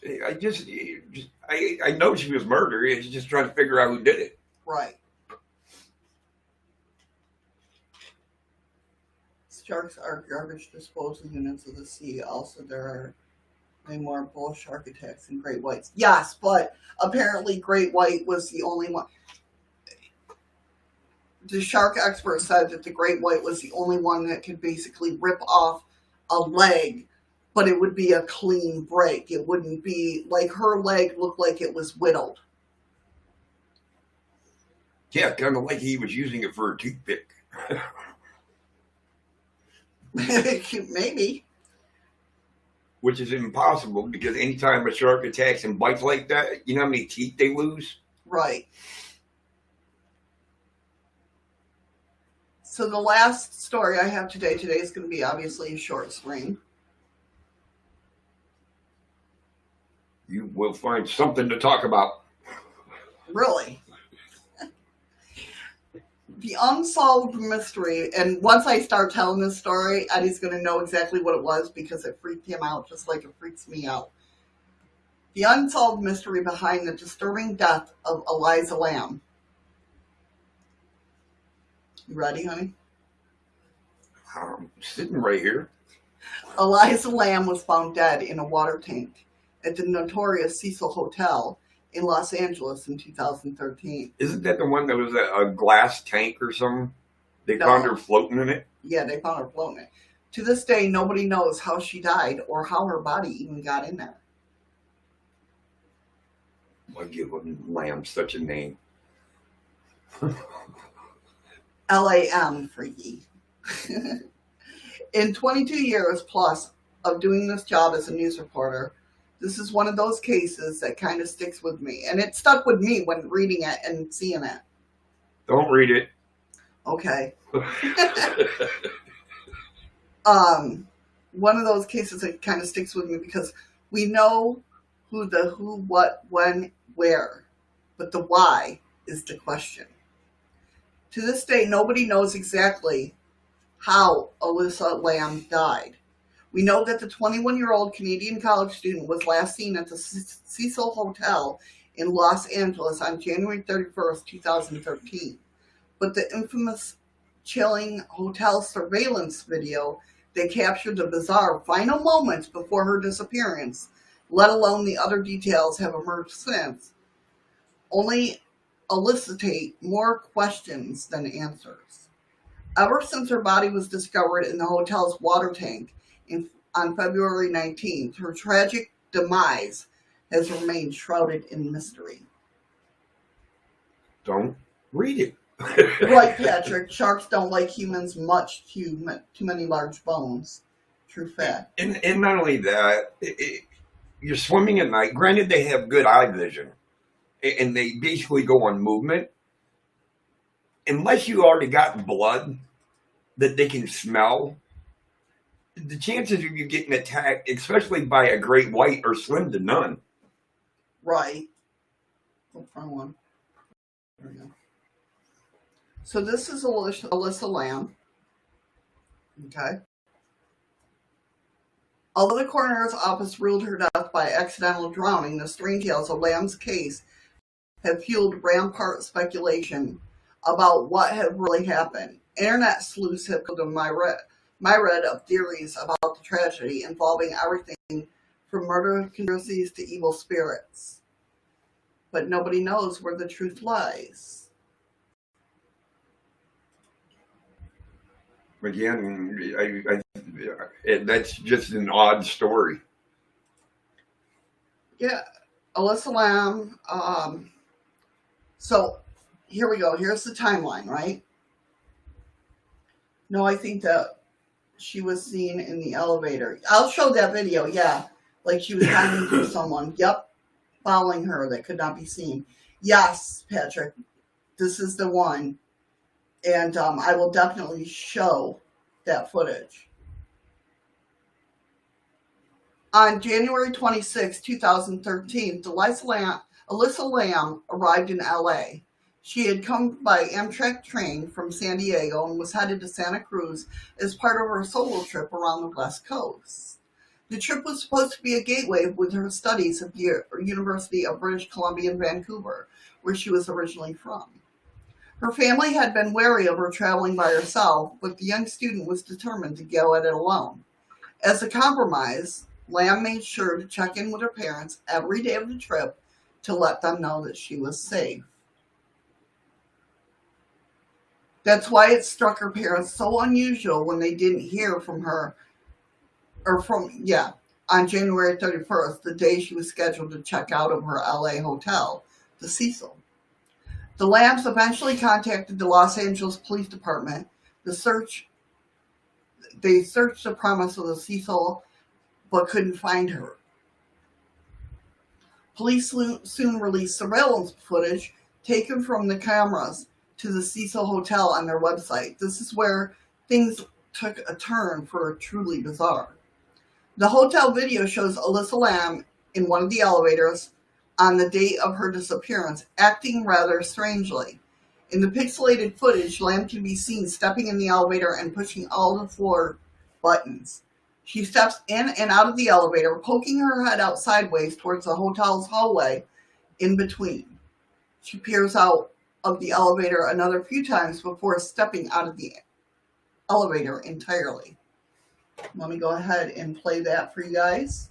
I know she was murdered. It's just trying to figure out who did it. Right. Sharks are garbage disposal units of the sea. Also, there are many more bull shark attacks than great whites. Yes, but apparently great white was the only one. The shark expert said that the great white was the only one that could basically rip off a leg, but it would be a clean break. It wouldn't be like her leg looked like it was whittled. Yeah, kind of like he was using it for a toothpick. Maybe. Which is impossible because anytime a shark attacks and bites like that, you know how many teeth they lose? Right. So the last story I have today is going to be obviously a short string. You will find something to talk about. Really? The Unsolved Mystery, and once I start telling this story, Eddie's going to know exactly what it was because it freaked him out just like it freaks me out. The Unsolved Mystery behind the disturbing death of Elisa Lam. You ready, honey? I'm sitting right here. Elisa Lam was found dead in a water tank at the notorious Cecil Hotel in Los Angeles in 2013. Isn't that the one that was a glass tank or something? They found her floating in it? Yeah, they found her floating in it. To this day, nobody knows how she died or how her body even got in there. Why give Lamb such a name? LAM, freaky. In 22 years plus of doing this job as a news reporter, this is one of those cases that kind of sticks with me. And it stuck with me when reading it and seeing it. Don't read it. Okay. One of those cases that kind of sticks with me because we know who, what, when, where. But the why is the question. To this day, nobody knows exactly how Elisa Lam died. We know that the 21-year-old Canadian college student was last seen at the Cecil Hotel in Los Angeles on January 31st, 2013. But the infamous, chilling hotel surveillance video that captured the bizarre final moments before her disappearance, let alone the other details have emerged since, only elicitate more questions than answers. Ever since her body was discovered in the hotel's water tank on February 19th, her tragic demise has remained shrouded in mystery. Don't read it. Right, Patrick. Sharks don't like humans much. Too many large bones. True fact. And not only that, you're swimming at night. Granted, they have good eye vision, and they basically go on movement. Unless you already got blood that they can smell, the chances of you getting attacked, especially by a great white, are slim to none. Right. Oh, front one. There we go. So this is Elisa Lam. Okay. Although the coroner's office ruled her death by accidental drowning, the strange tales of Lam's case have fueled rampart speculation about what had really happened. Internet sleuths have built a myriad of theories about the tragedy involving everything from murder conspiracies to evil spirits. But nobody knows where the truth lies. Again, that's just an odd story. Yeah, Elisa Lam. So here we go. Here's the timeline, right? No, I think that she was seen in the elevator. I'll show that video. Yeah, like she was hiding from someone. Yep, following her that could not be seen. Yes, Patrick, this is the one, and I will definitely show that footage. On January 26, 2013, Elisa Lam arrived in LA. She had come by Amtrak train from San Diego and was headed to Santa Cruz as part of her solo trip around the West Coast. The trip was supposed to be a gateway with her studies at the University of British Columbia in Vancouver, where she was originally from. Her family had been wary of her traveling by herself, but the young student was determined to go at it alone. As a compromise, Lam made sure to check in with her parents every day of the trip to let them know that she was safe. That's why it struck her parents so unusual when they didn't hear from her, on January 31st, the day she was scheduled to check out of her LA hotel, the Cecil. The Lambs eventually contacted the Los Angeles Police Department. They searched the premise of the Cecil, but couldn't find her. Police soon released surveillance footage taken from the cameras to the Cecil Hotel on their website. This is where things took a turn for truly bizarre. The hotel video shows Elisa Lam in one of the elevators on the date of her disappearance, acting rather strangely. In the pixelated footage, Lam can be seen stepping in the elevator and pushing all the floor buttons. She steps in and out of the elevator, poking her head out sideways towards the hotel's hallway in between. She peers out of the elevator another few times before stepping out of the elevator entirely. Let me go ahead and play that for you guys.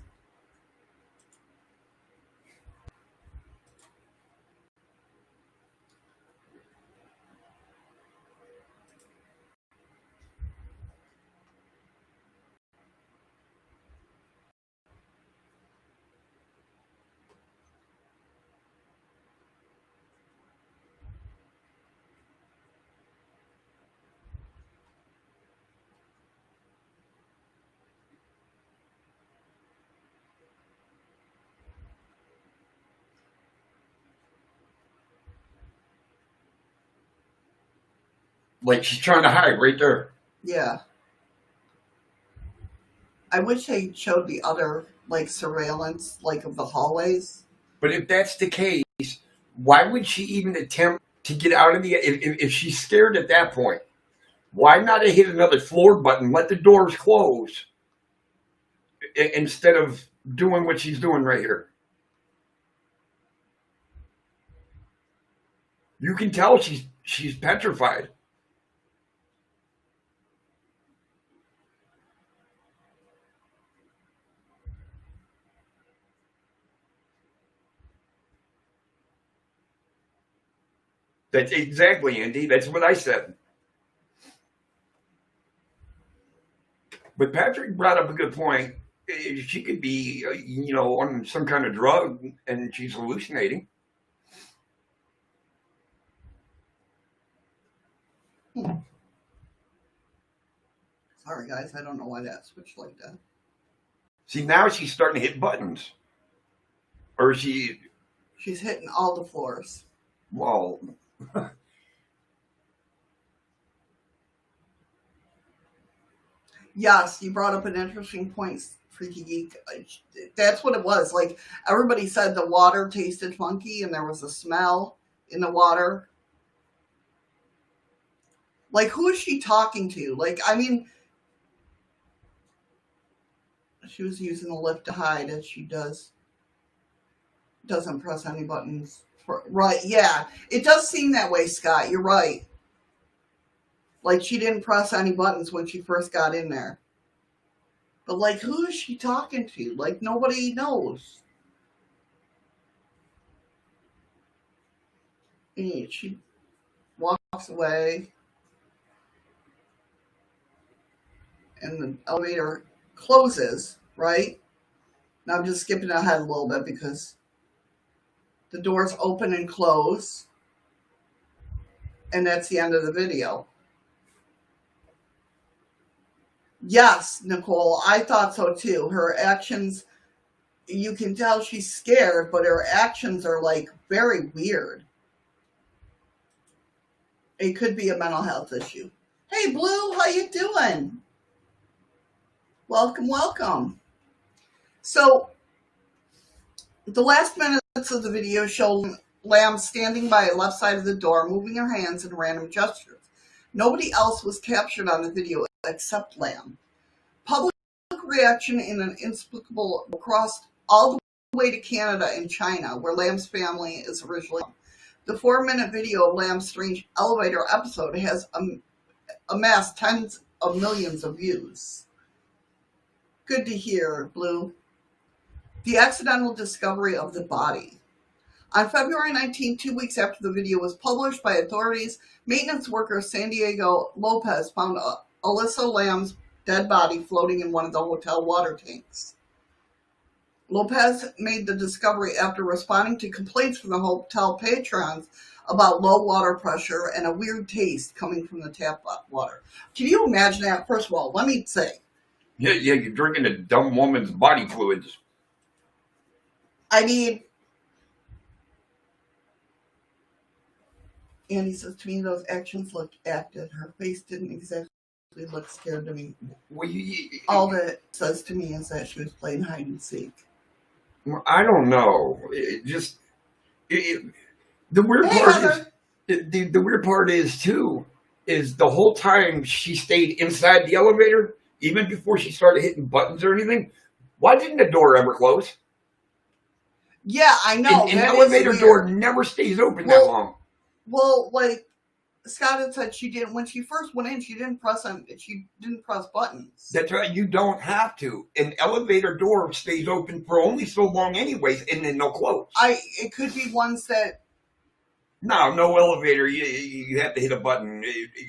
Like she's trying to hide right there. Yeah. I wish they showed the other, surveillance, of the hallways. But if that's the case, why would she even attempt to get out of the... If she's scared at that point, why not hit another floor button, let the doors close, instead of doing what she's doing right here? You can tell she's petrified. That's exactly, Andy. That's what I said. But Patrick brought up a good point. She could be, on some kind of drug and she's hallucinating. Sorry, guys. I don't know why that switched like that. See, now she's starting to hit buttons. Or she's hitting all the floors. Well... Yes, you brought up an interesting point, Freaky Geek. That's what it was. Everybody said the water tasted funky and there was a smell in the water. Who is she talking to? She was using the lift to hide, as she does. Doesn't press any buttons. Right, yeah. It does seem that way, Scott. You're right. She didn't press any buttons when she first got in there. But, like, who is she talking to? Like, nobody knows. And she walks away, and the elevator closes, right? Now I'm just skipping ahead a little bit because the doors open and close, and that's the end of the video. Yes, Nicole, I thought so too. Her actions, you can tell she's scared, but her actions are like very weird. It could be a mental health issue. Hey, Blue, how you doing? Welcome, welcome. So, the last minutes of the video show Lamb standing by the left side of the door, moving her hands in random gestures. Nobody else was captured on the video except Lamb. Public reaction in an inexplicable across all the way to Canada and China, where Lamb's family is originally from. The 4-minute video of Lamb's strange elevator episode has amassed tens of millions of views. Good to hear, Blue. The accidental discovery of the body. On February 19, 2 weeks after the video was published by authorities, maintenance worker San Diego Lopez found Elisa Lamb's dead body floating in one of the hotel water tanks. Lopez made the discovery after responding to complaints from the hotel patrons about low water pressure and a weird taste coming from the tap water. Can you imagine that? First of all, let me say. Yeah, you're drinking a dumb woman's body fluids. I mean, Andy says to me, those actions looked acted. Her face didn't exactly look scared to me. Well, All that it says to me is that she was playing hide and seek. I don't know. The weird part is the weird part is too is the whole time she stayed inside the elevator, even before she started hitting buttons or anything. Why didn't the door ever close? Yeah, I know. An elevator door never stays open that long. Well, like Scott had said, she didn't when she first went in. She didn't press buttons. That's right. You don't have to. An elevator door stays open for only so long, anyways, and then they'll close. It could be ones that. No elevator. You have to hit a button.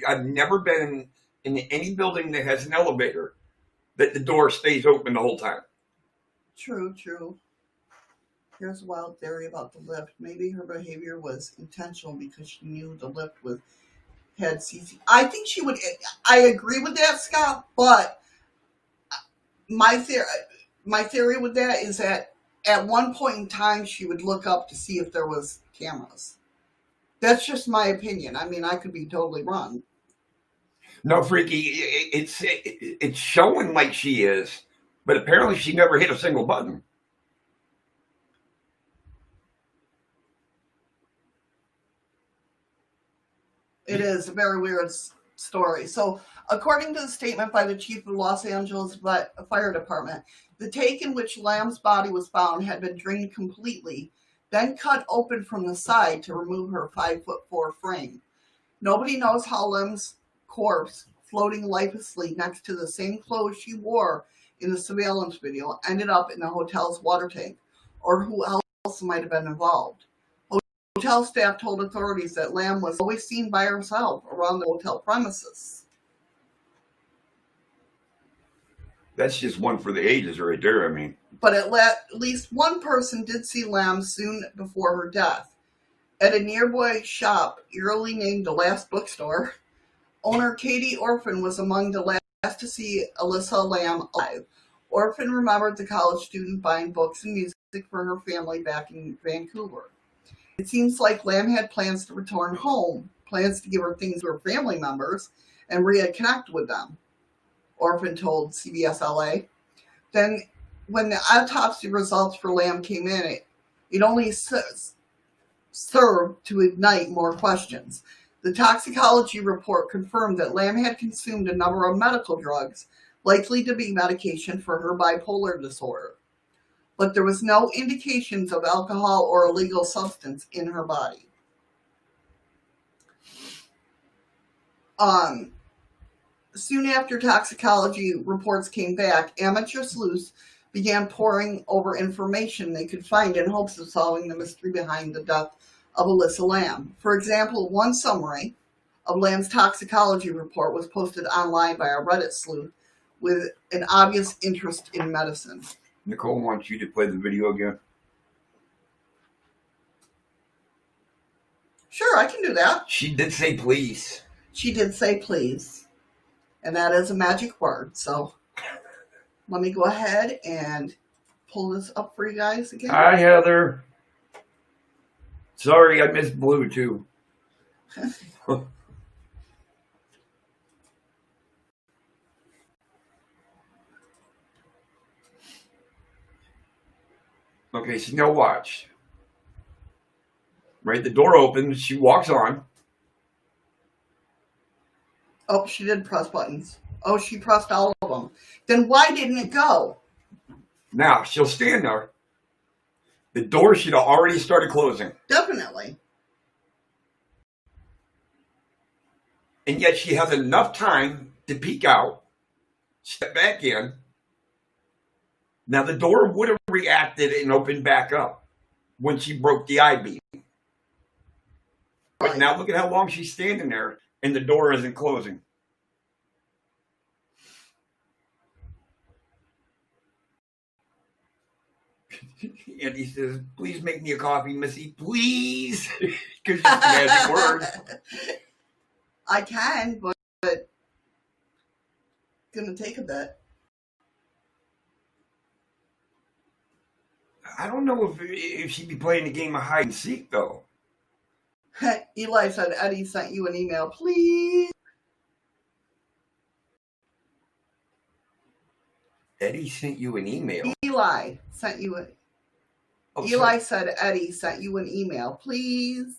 I've never been in any building that has an elevator that the door stays open the whole time. True. Here's a wild theory about the lift. Maybe her behavior was intentional because she knew the lift had CC. I think she would. I agree with that, Scott. But my theory with that is that at one point in time she would look up to see if there was cameras. That's just my opinion. I mean, I could be totally wrong. No, Freaky, it's showing like she is, but apparently she never hit a single button. It is a very weird story. So, according to the statement by the chief of Los Angeles Fire Department, the tank in which Lamb's body was found had been drained completely, then cut open from the side to remove her 5'4" frame. Nobody knows how Lamb's corpse, floating lifelessly next to the same clothes she wore in the surveillance video, ended up in the hotel's water tank, or who else might have been involved. Hotel staff told authorities that Lamb was always seen by herself around the hotel premises. That's just one for the ages right there, I mean. But at least one person did see Lamb soon before her death. At a nearby shop, eerily named The Last Bookstore, owner Katie Orphan was among the last to see Elisa Lamb alive. Orphan remembered the college student buying books and music for her family back in Vancouver. It seems like Lamb had plans to return home, plans to give her things to her family members, and reconnect with them, Orphan told CBS LA. Then, when the autopsy results for Lamb came in, it only served to ignite more questions. The toxicology report confirmed that Lamb had consumed a number of medical drugs, likely to be medication for her bipolar disorder. But there was no indications of alcohol or illegal substance in her body. Soon after toxicology reports came back, amateur sleuths began poring over information they could find in hopes of solving the mystery behind the death of Elisa Lam. For example, one summary of Lam's toxicology report was posted online by a Reddit sleuth with an obvious interest in medicine. Nicole wants you to play the video again. Sure, I can do that. She did say please. She did say please. And that is a magic word. So let me go ahead and pull this up for you guys again. Hi, Heather. Sorry, I missed Blue, too. Okay, so now watch. Right, the door opens, she walks on. Oh, she did press buttons. Oh, she pressed all of them. Then why didn't it go? Now, she'll stand there. The door should have already started closing. Definitely. And yet she has enough time to peek out, step back in. Now, the door would have reacted and opened back up when she broke the I-beam. But now look at how long she's standing there and the door isn't closing. And he says, please make me a coffee, Missy, please. Because it's a magic word. I can, but it's going to take a bit. I don't know if she'd be playing a game of hide and seek, though. Eli said Eddie sent you an email, please. Eddie sent you an email. Eli sent you an Eli said Eddie sent you an email, please.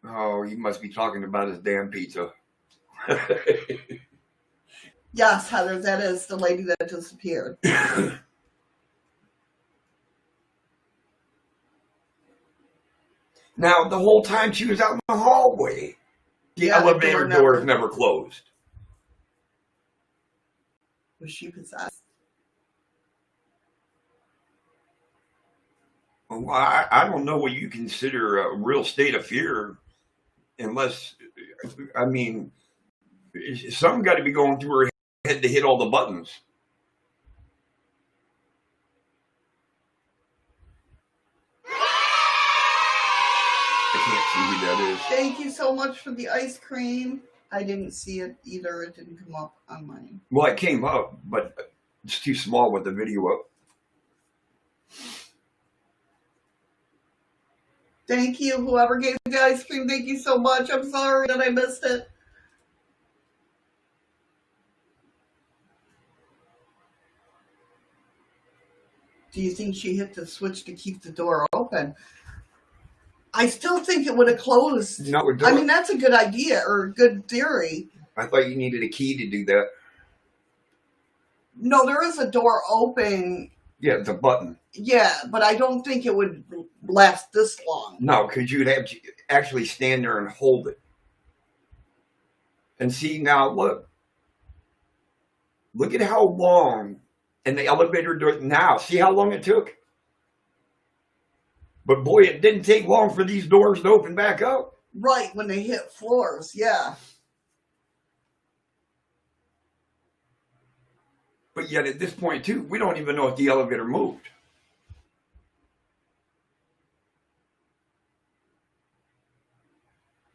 Oh, he must be talking about his damn pizza. Yes, Heather, that is the lady that disappeared. Now, the whole time she was out in the hallway, the elevator doors never closed. Was she possessed? Well, I don't know what you consider a real state of fear, unless, I mean, something got to be going through her head to hit all the buttons. I can't see who that is. Thank you so much for the ice cream. I didn't see it either. It didn't come up on mine. Well, it came up, but it's too small with the video up. Thank you, whoever gave the ice cream. Thank you so much. I'm sorry that I missed it. Do you think she hit the switch to keep the door open? I still think it would have closed. No, I mean, that's a good idea or a good theory. I thought you needed a key to do that. No, there is a door open. Yeah, it's a button. Yeah, but I don't think it would last this long. No, because you'd have to actually stand there and hold it. And see, now look. Look at how long, and the elevator door, now, see how long it took? But boy, it didn't take long for these doors to open back up. Right, when they hit floors, yeah. But yet at this point, too, we don't even know if the elevator moved.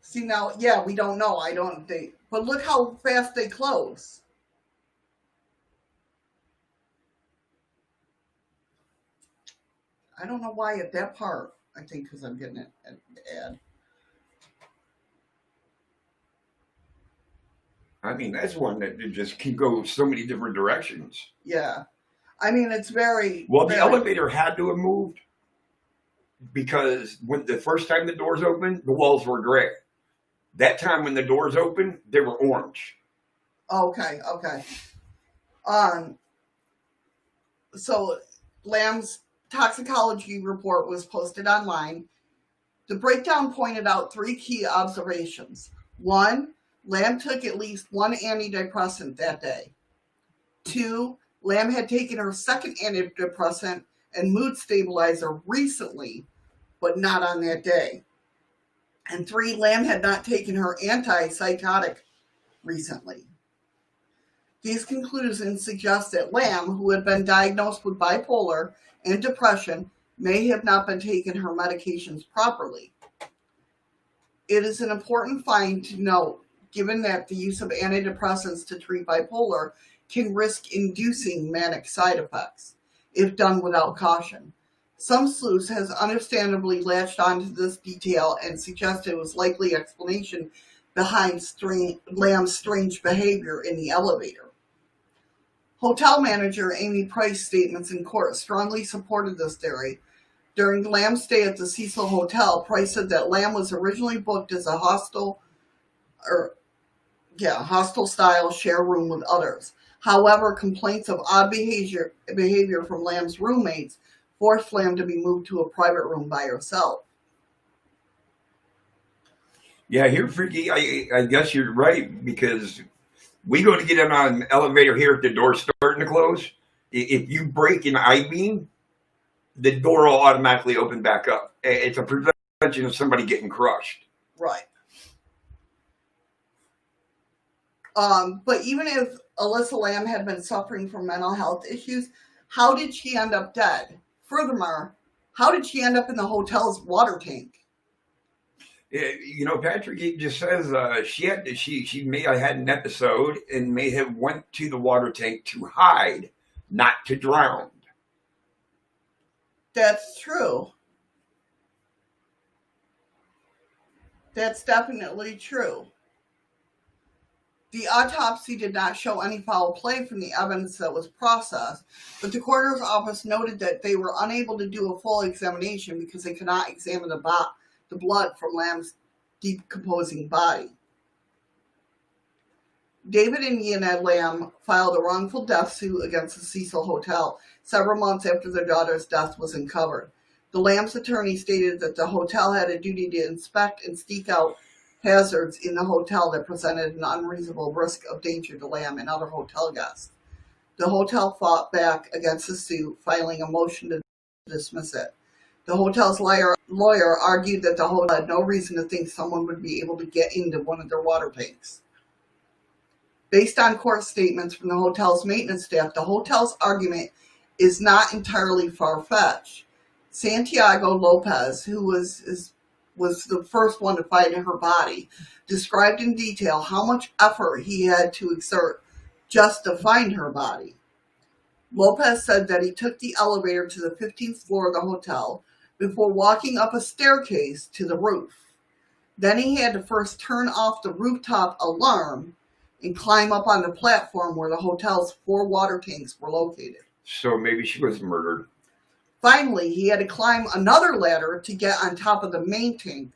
See, now, yeah, we don't know. I don't think. But look how fast they close. I don't know why at that part. I think because I'm getting it an ad. I mean, that's one that just can go so many different directions. Yeah. I mean, it's very... Well, the elevator had to have moved because when the first time the doors opened, the walls were gray. That time when the doors opened, they were orange. Okay, okay. So, Lamb's toxicology report was posted online. The breakdown pointed out 3 key observations. 1, Lamb took at least one antidepressant that day. 2, Lamb had taken her second antidepressant and mood stabilizer recently, but not on that day. And 3, Lamb had not taken her antipsychotic recently. These conclusions suggest that Lamb, who had been diagnosed with bipolar and depression, may have not been taking her medications properly. It is an important find to note, given that the use of antidepressants to treat bipolar can risk inducing manic side effects, if done without caution. Some sleuths has understandably latched onto this detail and suggested it was likely explanation behind Lamb's strange behavior in the elevator. Hotel manager Amy Price's statements in court strongly supported this theory. During Lamb's stay at the Cecil Hotel, Price said that Lamb was originally booked as a hostel style share room with others. However, complaints of odd behavior from Lamb's roommates forced Lamb to be moved to a private room by herself. Yeah, here, Freaky, I guess you're right, because we go to get in on an elevator here at the door starting to close. If you break an I-beam, the door will automatically open back up. It's a prevention of somebody getting crushed. Right. But even if Elisa Lamb had been suffering from mental health issues, how did she end up dead? Furthermore, how did she end up in the hotel's water tank? You know, Patrick, he just says she may have had an episode and may have went to the water tank to hide, not to drown. That's true. That's definitely true. The autopsy did not show any foul play from the evidence that was processed, but the coroner's office noted that they were unable to do a full examination because they could not examine the blood from Lamb's decomposing body. David and Yaned Lamb filed a wrongful death suit against the Cecil Hotel several months after their daughter's death was uncovered. The Lamb's attorney stated that the hotel had a duty to inspect and seek out hazards in the hotel that presented an unreasonable risk of danger to Lamb and other hotel guests. The hotel fought back against the suit, filing a motion to dismiss it. The hotel's lawyer argued that the hotel had no reason to think someone would be able to get into one of their water tanks. Based on court statements from the hotel's maintenance staff, the hotel's argument is not entirely far-fetched. Santiago Lopez, who was the first one to find her body, described in detail how much effort he had to exert just to find her body. Lopez said that he took the elevator to the 15th floor of the hotel before walking up a staircase to the roof. Then he had to first turn off the rooftop alarm and climb up on the platform where the hotel's 4 water tanks were located. So maybe she was murdered. Finally, he had to climb another ladder to get on top of the main tank.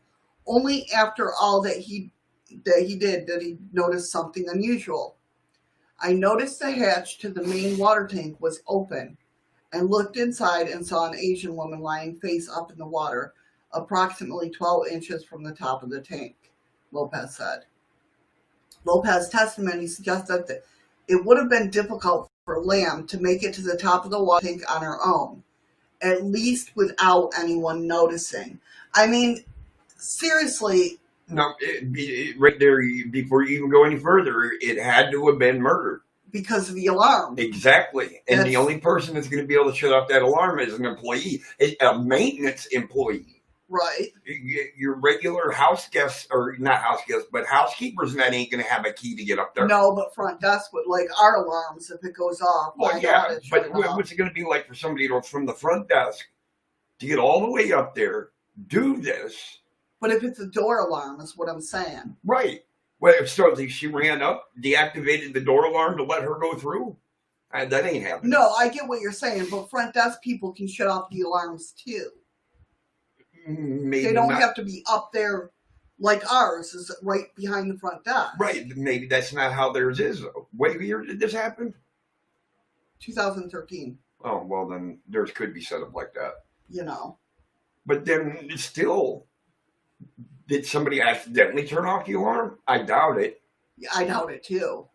Only after all that he did he notice something unusual. I noticed the hatch to the main water tank was open and looked inside and saw an Asian woman lying face up in the water, approximately 12 inches from the top of the tank, Lopez said. Lopez's testimony suggested that it would have been difficult for Lamb to make it to the top of the water tank on her own, at least without anyone noticing. I mean, seriously. No, right there, before you even go any further, it had to have been murdered. Because of the alarm. Exactly. And the only person that's going to be able to shut off that alarm is an employee, a maintenance employee. Right. Your regular house guests, or not house guests, but housekeepers, and that ain't going to have a key to get up there. No, but front desk would, like our alarms, if it goes off. Well, yeah, but what's it going to be like for somebody from the front desk to get all the way up there, do this? But if it's a door alarm, is what I'm saying. Right. Well, if so, she ran up, deactivated the door alarm to let her go through. That ain't happening. No, I get what you're saying, but front desk people can shut off the alarms too. Maybe they don't not. have to be up there like ours is right behind the front desk. Right. Maybe that's not how theirs is, though. What year did this happen? 2013. Oh, well, then theirs could be set up like that. You know. But then still, did somebody accidentally turn off the alarm? I doubt it. I doubt it too.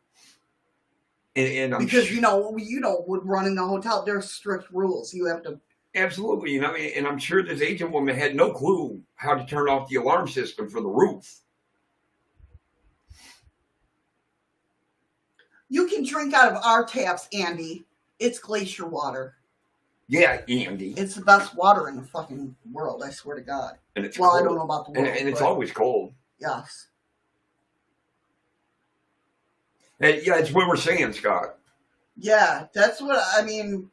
And I'm because would run in the hotel. There's strict rules. You have to. Absolutely, and I'm sure this agent woman had no clue how to turn off the alarm system for the roof. You can drink out of our taps, Andy. It's glacier water. Yeah, Andy. It's the best water in the fucking world, I swear to God. And it's well, cold. I don't know about the world. And it's always cold. Yes. And yeah, it's what we're saying, Scott. Yeah, that's what I mean.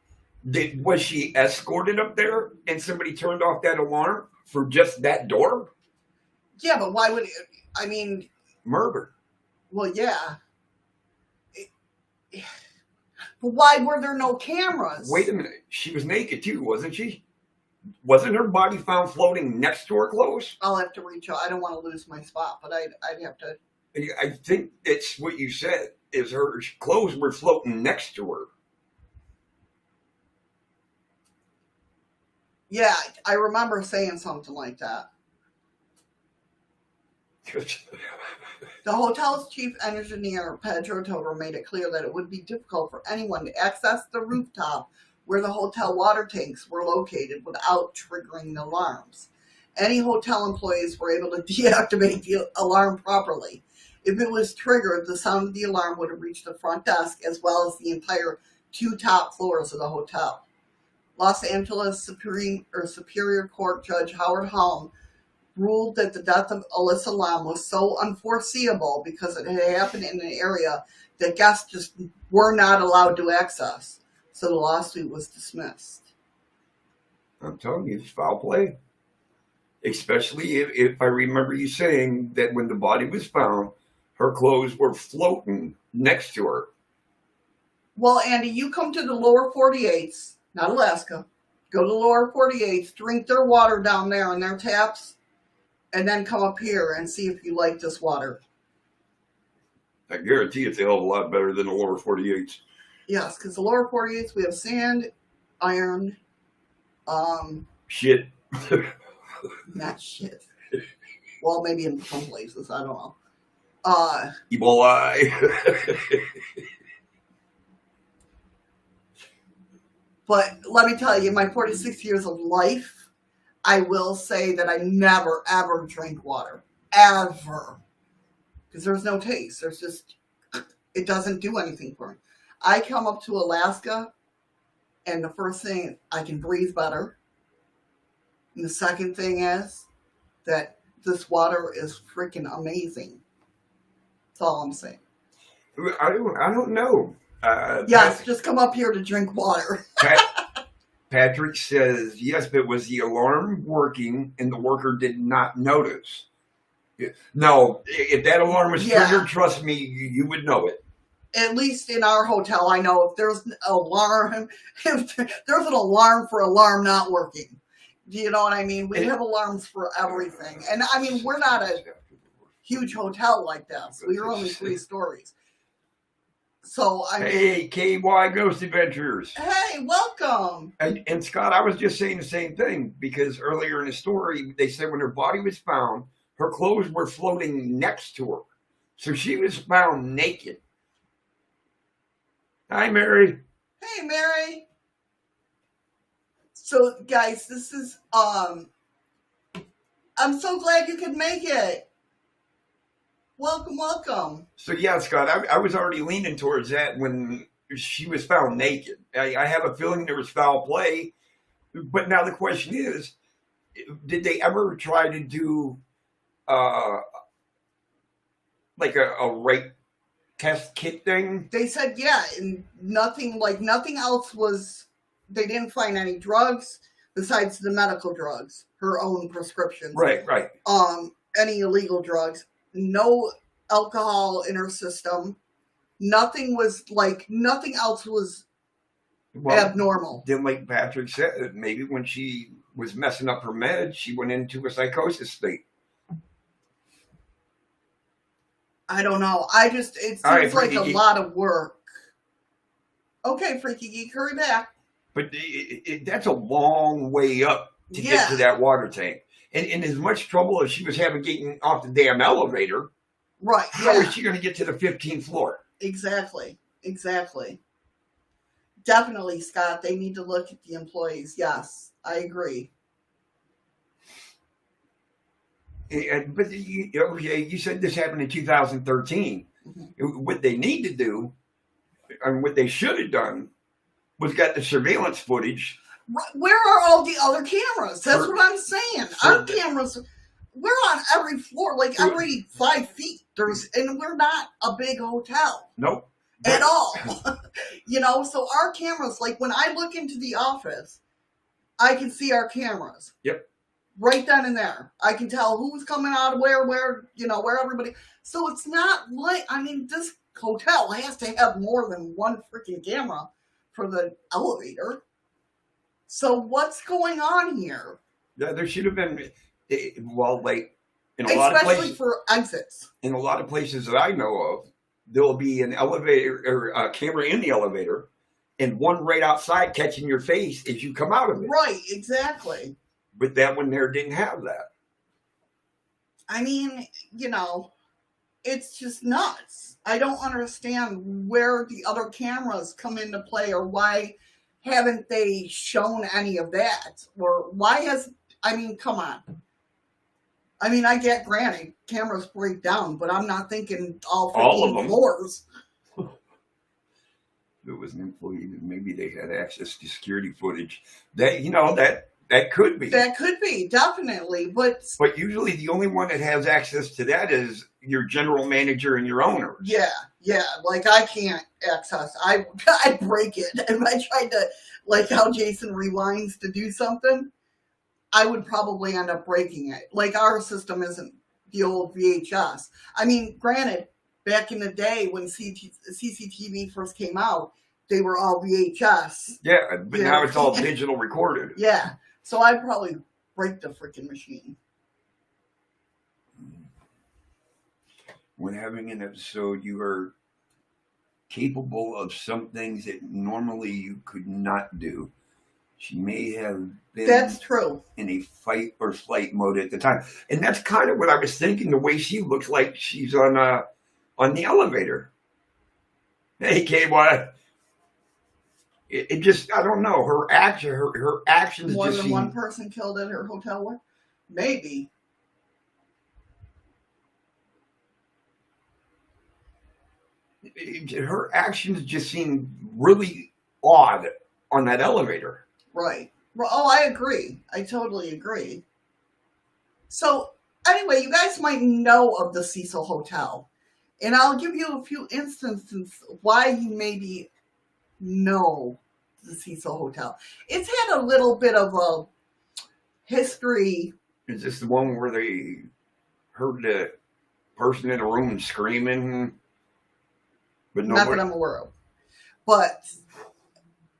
Was she escorted up there and somebody turned off that alarm for just that door? Yeah, but why would murder? Well, yeah. But why were there no cameras? Wait a minute. She was naked too, wasn't she? Wasn't her body found floating next to her clothes? I'll have to reach out. I don't want to lose my spot, but I'd have to. I think it's what you said, is her clothes were floating next to her. Yeah, I remember saying something like that. The hotel's chief engineer, Pedro Tober, made it clear that it would be difficult for anyone to access the rooftop where the hotel water tanks were located without triggering the alarms. Any hotel employees were able to deactivate the alarm properly. If it was triggered, the sound of the alarm would have reached the front desk as well as the entire 2 top floors of the hotel. Los Angeles Superior Court Judge Howard Halm ruled that the death of Elisa Lam was so unforeseeable because it had happened in an area that guests just were not allowed to access. So the lawsuit was dismissed. I'm telling you, it's foul play. Especially if I remember you saying that when the body was found, her clothes were floating next to her. Well, Andy, you come to the lower 48s, not Alaska. Go to the lower 48s, drink their water down there in their taps, and then come up here and see if you like this water. I guarantee it's a hell of a lot better than the lower 48s. Yes, because the lower 48s, we have sand, iron, shit. Not shit. Well, maybe in some places, I don't know. Ebola. But let me tell you, in my 46 years of life, I will say that I never, ever drink water. Ever. Because there's no taste. There's just, it doesn't do anything for me. I come up to Alaska, and the first thing, I can breathe better. And the second thing is that this water is freaking amazing. That's all I'm saying. I don't know. Yes, just come up here to drink water. Patrick says, yes, but was the alarm working and the worker did not notice? No, if that alarm was triggered, trust me, you would know it. At least in our hotel, I know if there's an alarm, if there's an alarm for alarm not working. Do you know what I mean? We have alarms for everything. And I mean, we're not a huge hotel like this. We are only 3 stories. So I mean, hey, KY Ghost Adventures. Hey, welcome. And Scott, I was just saying the same thing because earlier in the story, they said when her body was found, her clothes were floating next to her. So she was found naked. Hi, Mary. Hey, Mary. So, guys, this is, I'm so glad you could make it. Welcome, welcome. So, yeah, Scott, I was already leaning towards that when she was found naked. I have a feeling there was foul play. But now the question is, did they ever try to do like a rape test kit thing? They said, yeah, and nothing else was, they didn't find any drugs besides the medical drugs, her own prescriptions. Right. Any illegal drugs. No alcohol in her system. Nothing else was abnormal. Then, like Patrick said, maybe when she was messing up her meds, she went into a psychosis state. I don't know. It seems like a lot of work. Okay, Freaky Geek, hurry back. But that's a long way up to get to that water tank. And as much trouble as she was having getting off the damn elevator. Right. How Yeah. is she going to get to the 15th floor? Exactly. Definitely, Scott. They need to look at the employees. Yes, I agree. But you said this happened in 2013. Mm-hmm. What they need to do, and what they should have done, was got the surveillance footage. Where are all the other cameras? That's what I'm saying. Our cameras, we're on every floor, like every 5 feet. And we're not a big hotel. Nope. At all. So our cameras, like when I look into the office, I can see our cameras. Yep. Right then and there. I can tell who's coming out of where everybody. So it's not like, this hotel has to have more than one freaking camera for the elevator. So what's going on here? Yeah, there should have been, like in a Especially lot of places, for exits. In a lot of places that I know of, there'll be an elevator or a camera in the elevator, and one right outside catching your face as you come out of it. Right, exactly. But that one there didn't have that. It's just nuts. I don't understand where the other cameras come into play, or why haven't they shown any of that? Or why come on. I get, granted, cameras break down, but I'm not thinking all 15 floors. There was an employee that maybe they had access to security footage. That could be. That could be, definitely. But usually the only one that has access to that is your general manager and your owners. Yeah. Like, I can't access. I'd break it. If I tried to, like how Jason rewinds to do something, I would probably end up breaking it. Like, our system isn't the old VHS. Granted, back in the day when CCTV first came out, they were all VHS. Yeah, but now it's all digital recorded. Yeah. So I'd probably break the freaking machine. When having an episode, you are capable of some things that normally you could not do. She may have been That's true. In a fight or flight mode at the time. And that's kind of what I was thinking, the way she looks like she's on the elevator. Hey, Kay, what? It just, I don't know. Her actions More just than seem... one person killed at her hotel? Maybe. Her actions just seem really odd on that elevator. Right. Oh, I agree. I totally agree. So, anyway, you guys might know of the Cecil Hotel. And I'll give you a few instances why you maybe know the Cecil Hotel. It's had a little bit of a history. Is this the one where they heard the person in the room screaming? But not that I'm aware of. But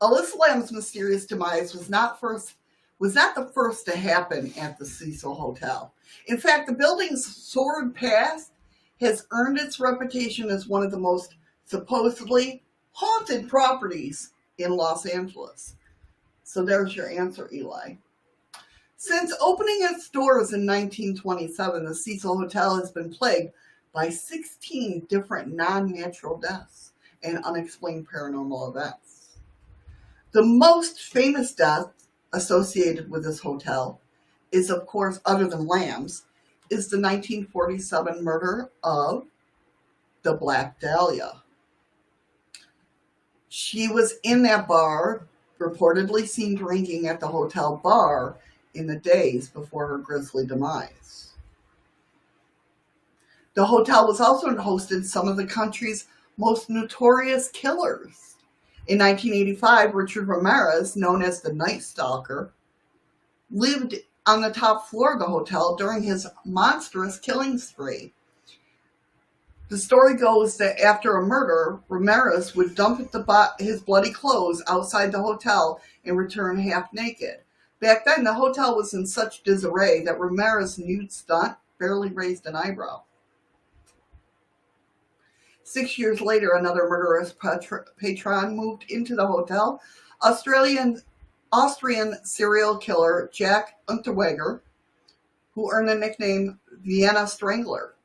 Elisa Lam's mysterious demise was not the first to happen at the Cecil Hotel. In fact, the building's sordid past has earned its reputation as one of the most supposedly haunted properties in Los Angeles. So there's your answer, Eli. Since opening its doors in 1927, the Cecil Hotel has been plagued by 16 different non-natural deaths and unexplained paranormal events. The most famous death associated with this hotel is, of course, other than Lamb's, is the 1947 murder of the Black Dahlia. She was in that bar, reportedly seen drinking at the hotel bar in the days before her grisly demise. The hotel was also hosted some of the country's most notorious killers. In 1985, Richard Ramirez, known as the Night Stalker, lived on the top floor of the hotel during his monstrous killing spree. The story goes that after a murder, Ramirez would dump his bloody clothes outside the hotel and return half naked. Back then, the hotel was in such disarray that Ramirez's nude stunt barely raised an eyebrow. 6 years later, another murderous patron moved into the hotel. Austrian serial killer Jack Unterweger, who earned the nickname Vienna Strangler.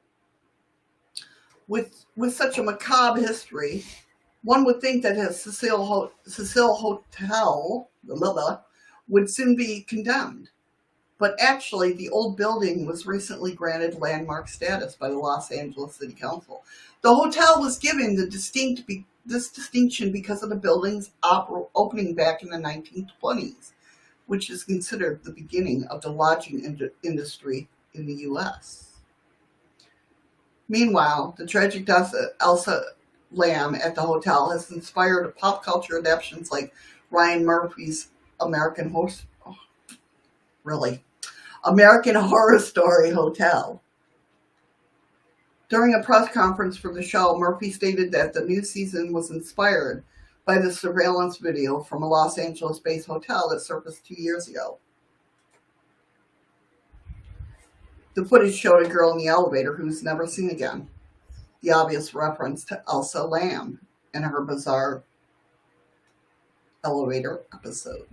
With such a macabre history, one would think that a Cecil Hotel would soon be condemned. But actually, the old building was recently granted landmark status by the Los Angeles City Council. The hotel was given this distinction because of the building's opening back in the 1920s, which is considered the beginning of the lodging industry in the U.S. Meanwhile, the tragic death of Elsa Lam at the hotel has inspired pop culture adaptations like Ryan Murphy's American Horror Story Hotel. During a press conference for the show, Murphy stated that the new season was inspired by the surveillance video from a Los Angeles-based hotel that surfaced 2 years ago. The footage showed a girl in the elevator who was never seen again. The obvious reference to Elsa Lam and her bizarre elevator episode.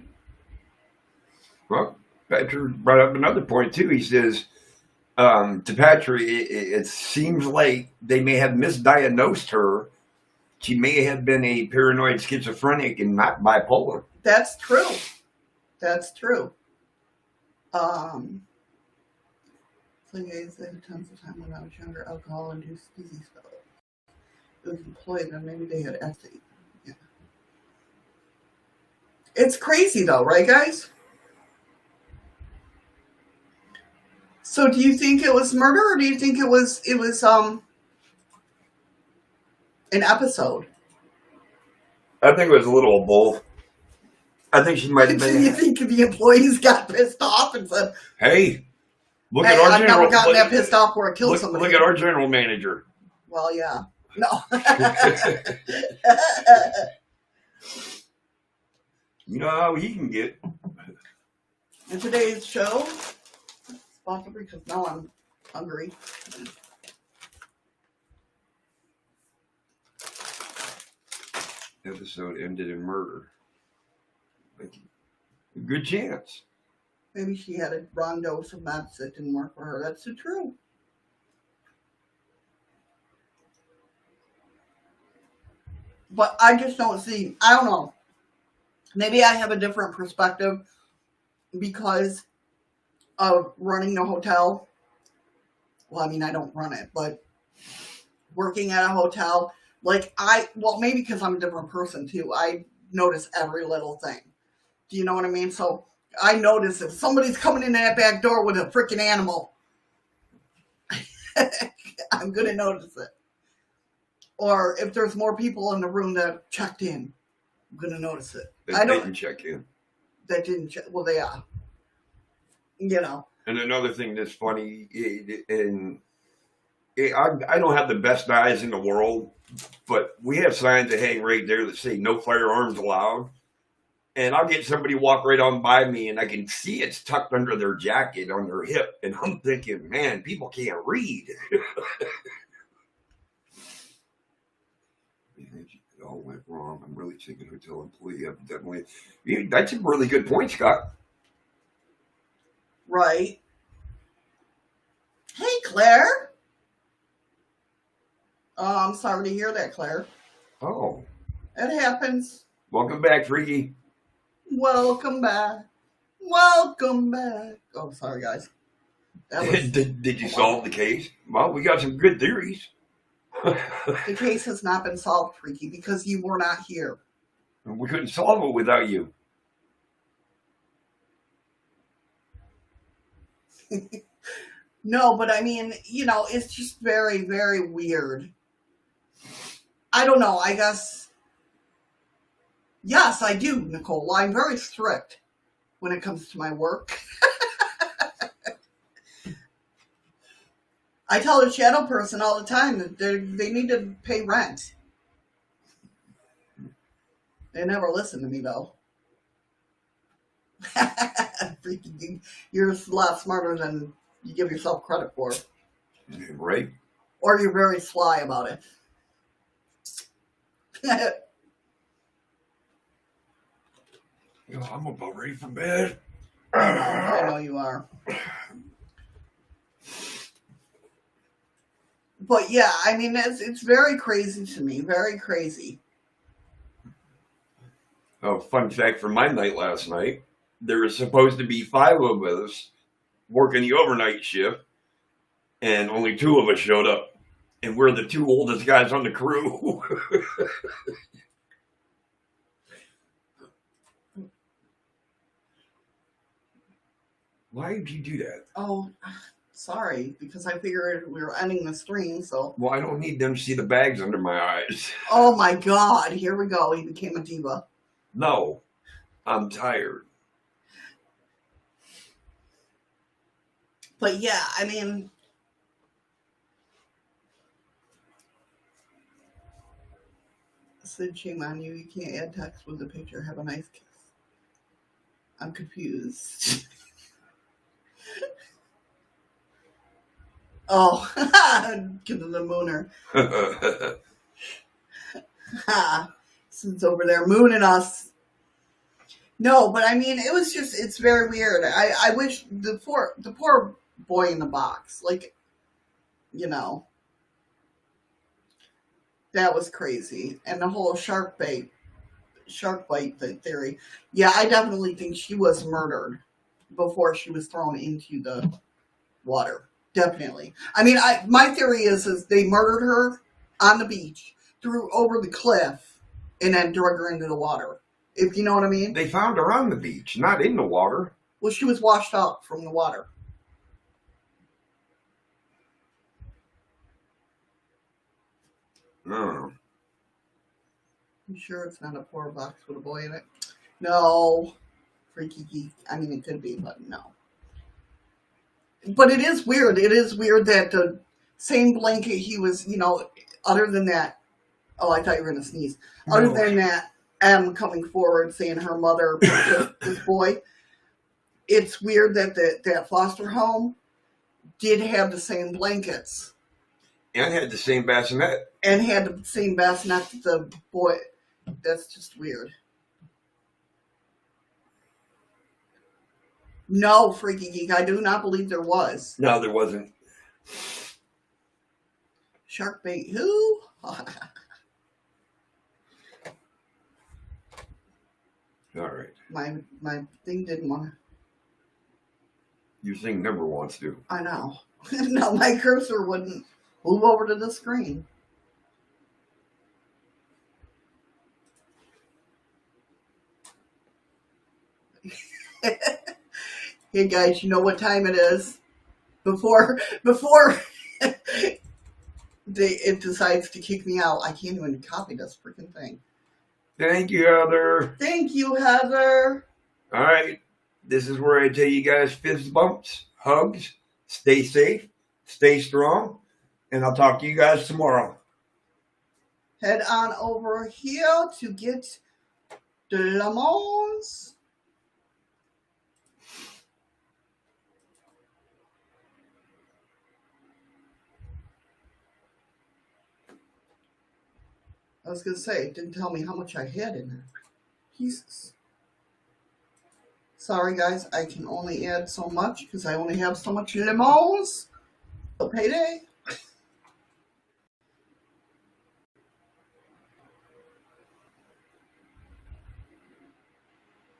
Well, Patrick brought up another point too. He says, to Patrick, it seems like they may have misdiagnosed her. She may have been a paranoid schizophrenic and not bipolar. That's true. So guys, they had tons of time when I was younger, alcohol-induced disease fellow. It was employed, and maybe they had ethics. Yeah. It's crazy though, right guys? So do you think it was murder, or do you think it was an episode? I think it was a little of both. I think she might have been. Do you think the employees got pissed off and said, "Hey, look at our I've general." never gotten that pissed off where I killed somebody. Look at our general manager. Well, yeah. No. You know how he can get. In today's show, sponsored because now I'm hungry. Episode ended in murder. Like, a good chance. Maybe she had a wrong dose of meds that didn't work for her. That's so true. But I just don't see, I don't know. Maybe I have a different perspective because of running the hotel. Well, I mean, I don't run it, but working at a hotel, maybe because I'm a different person too. I notice every little thing. Do you know what I mean? So I notice if somebody's coming in that back door with a freaking animal, I'm going to notice it. Or if there's more people in the room that checked in, I'm going to notice it. They didn't check in. That didn't check. Well, they are. You know. And another thing that's funny, I don't have the best eyes in the world, but we have signs that hang right there that say no firearms allowed. And I'll get somebody walk right on by me and I can see it's tucked under their jacket on their hip. And I'm thinking, man, people can't read. It all went wrong. I'm really thinking hotel employee evidently. That's a really good point, Scott. Right. Hey, Claire. Oh, I'm sorry to hear that, Claire. Oh. It happens. Welcome back, Freaky. Welcome back. Welcome back. Oh, sorry, guys. Did you solve the case? Well, we got some good theories. The case has not been solved, Freaky, because you were not here. We couldn't solve it without you. No, but I mean, it's just very, very weird. I don't know. I guess. Yes, I do, Nicole. I'm very strict when it comes to my work. I tell the shadow person all the time that they need to pay rent. They never listen to me, though. You're a lot smarter than you give yourself credit for. Right. Or you're very sly about it. I'm about ready for bed. I know you are. But yeah, I mean, it's very crazy to me. Very crazy. Oh, fun fact from my night last night. There was supposed to be 5 of us working the overnight shift, and only 2 of us showed up. And we're the 2 oldest guys on the crew. Why did you do that? Oh, sorry, because I figured we were ending the stream, so. Well, I don't need them to see the bags under my eyes. Oh my God, here we go. He became a diva. No, I'm tired. But yeah, I mean, Sid, shame on you. You can't add text with a picture. Have a nice kiss. I'm confused. Oh, give it the mooner. Sid's over there mooning us. No, but I mean, it was just, it's very weird. I wish the poor boy in the box, like, you know, that was crazy. And the whole shark bite theory. Yeah, I definitely think she was murdered before she was thrown into the water. Definitely. I mean, my theory is they murdered her on the beach, threw over the cliff, and then drug her into the water. If you know what I mean? They found her on the beach, not in the water. Well, she was washed up from the water. Oh. You sure it's not a poor box with a boy in it? No. Freaky geek. I mean, it could be, but no. But it is weird. It is weird that the same blanket he was, you know, other than that. Oh, I thought you were going to sneeze. No. Other than that, M coming forward saying her mother put this boy. It's weird that that foster home did have the same blankets. And had the same bassinet. And had the same bassinet that the boy. That's just weird. No, Freaky Geek, I do not believe there was. No, there wasn't. Shark bait, who? All right. My thing didn't want to. Your thing never wants to. I know. No, my cursor wouldn't move over to the screen. Hey guys, you know what time it is? Before it decides to kick me out, I can't even copy this freaking thing. Thank you, Heather. Thank you, Heather. All right. This is where I tell you guys fist bumps, hugs, stay safe, stay strong, and I'll talk to you guys tomorrow. Head on over here to get the lemons. I was going to say, it didn't tell me how much I had in there. Jesus. Sorry, guys. I can only add so much because I only have so much lemons. So payday.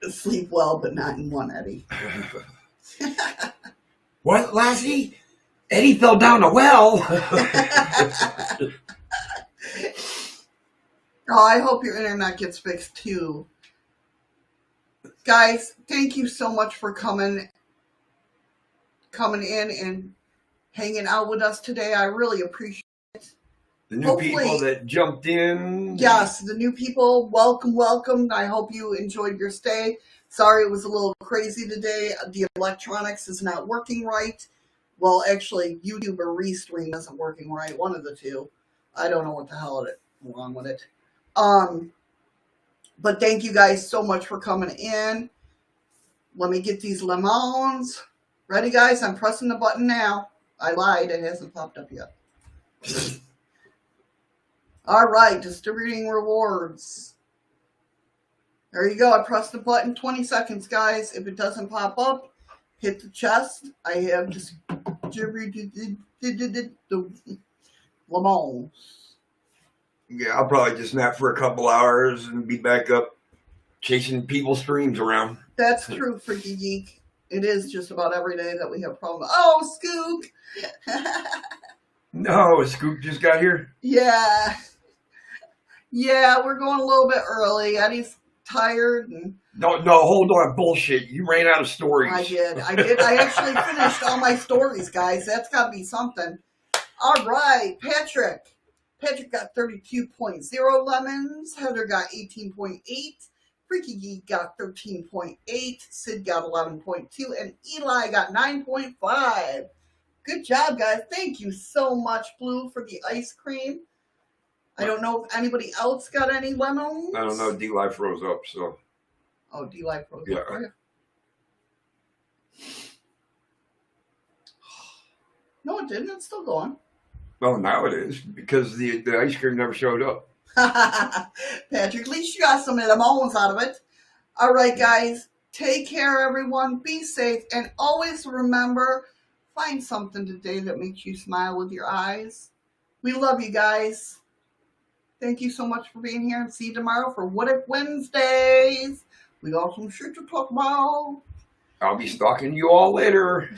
Sleep well, but not in one, Eddie. What, Lassie? Eddie fell down a well. Oh, I hope your internet gets fixed too. Guys, thank you so much for coming in and hanging out with us today. I really appreciate it. The new people that jumped in. Yes, the new people, welcome. I hope you enjoyed your stay. Sorry it was a little crazy today. The electronics is not working right. Well, actually, YouTube or Restream isn't working right. One of the two. I don't know what the hell is wrong with it. But thank you guys so much for coming in. Let me get these lemons. Ready, guys? I'm pressing the button now. I lied. It hasn't popped up yet. All right. Distributing rewards. There you go. I pressed the button. 20 seconds, guys. If it doesn't pop up, hit the chest. I have distributed. Lemon. Yeah, I'll probably just nap for a couple hours and be back up chasing people's streams around. That's true, Freaky Geek. It is just about every day that we have problems. Oh, Skook! No, Scoop just got here. Yeah. Yeah, we're going a little bit early. Eddie's tired. And No, hold on, bullshit. You ran out of stories. I did. I actually finished all my stories, guys. That's got to be something. All right, Patrick. Patrick got 32.0 lemons. Heather got 18.8. Freaky Geek got 13.8. Sid got 11.2. And Eli got 9.5. Good job, guys. Thank you so much, Blue, for the ice cream. I don't know if anybody else got any lemons. I don't know. dlive froze up, so. Oh, dlive froze Yeah. up for you? No, it didn't. It's still going. Well, now it is because the ice cream never showed up. Patrick, at least you got some lemons out of it. All right, guys. Take care, everyone. Be safe. And always remember, find something today that makes you smile with your eyes. We love you guys. Thank you so much for being here, and see you tomorrow for What If Wednesdays. We got some shit to talk about. I'll be stalking you all later.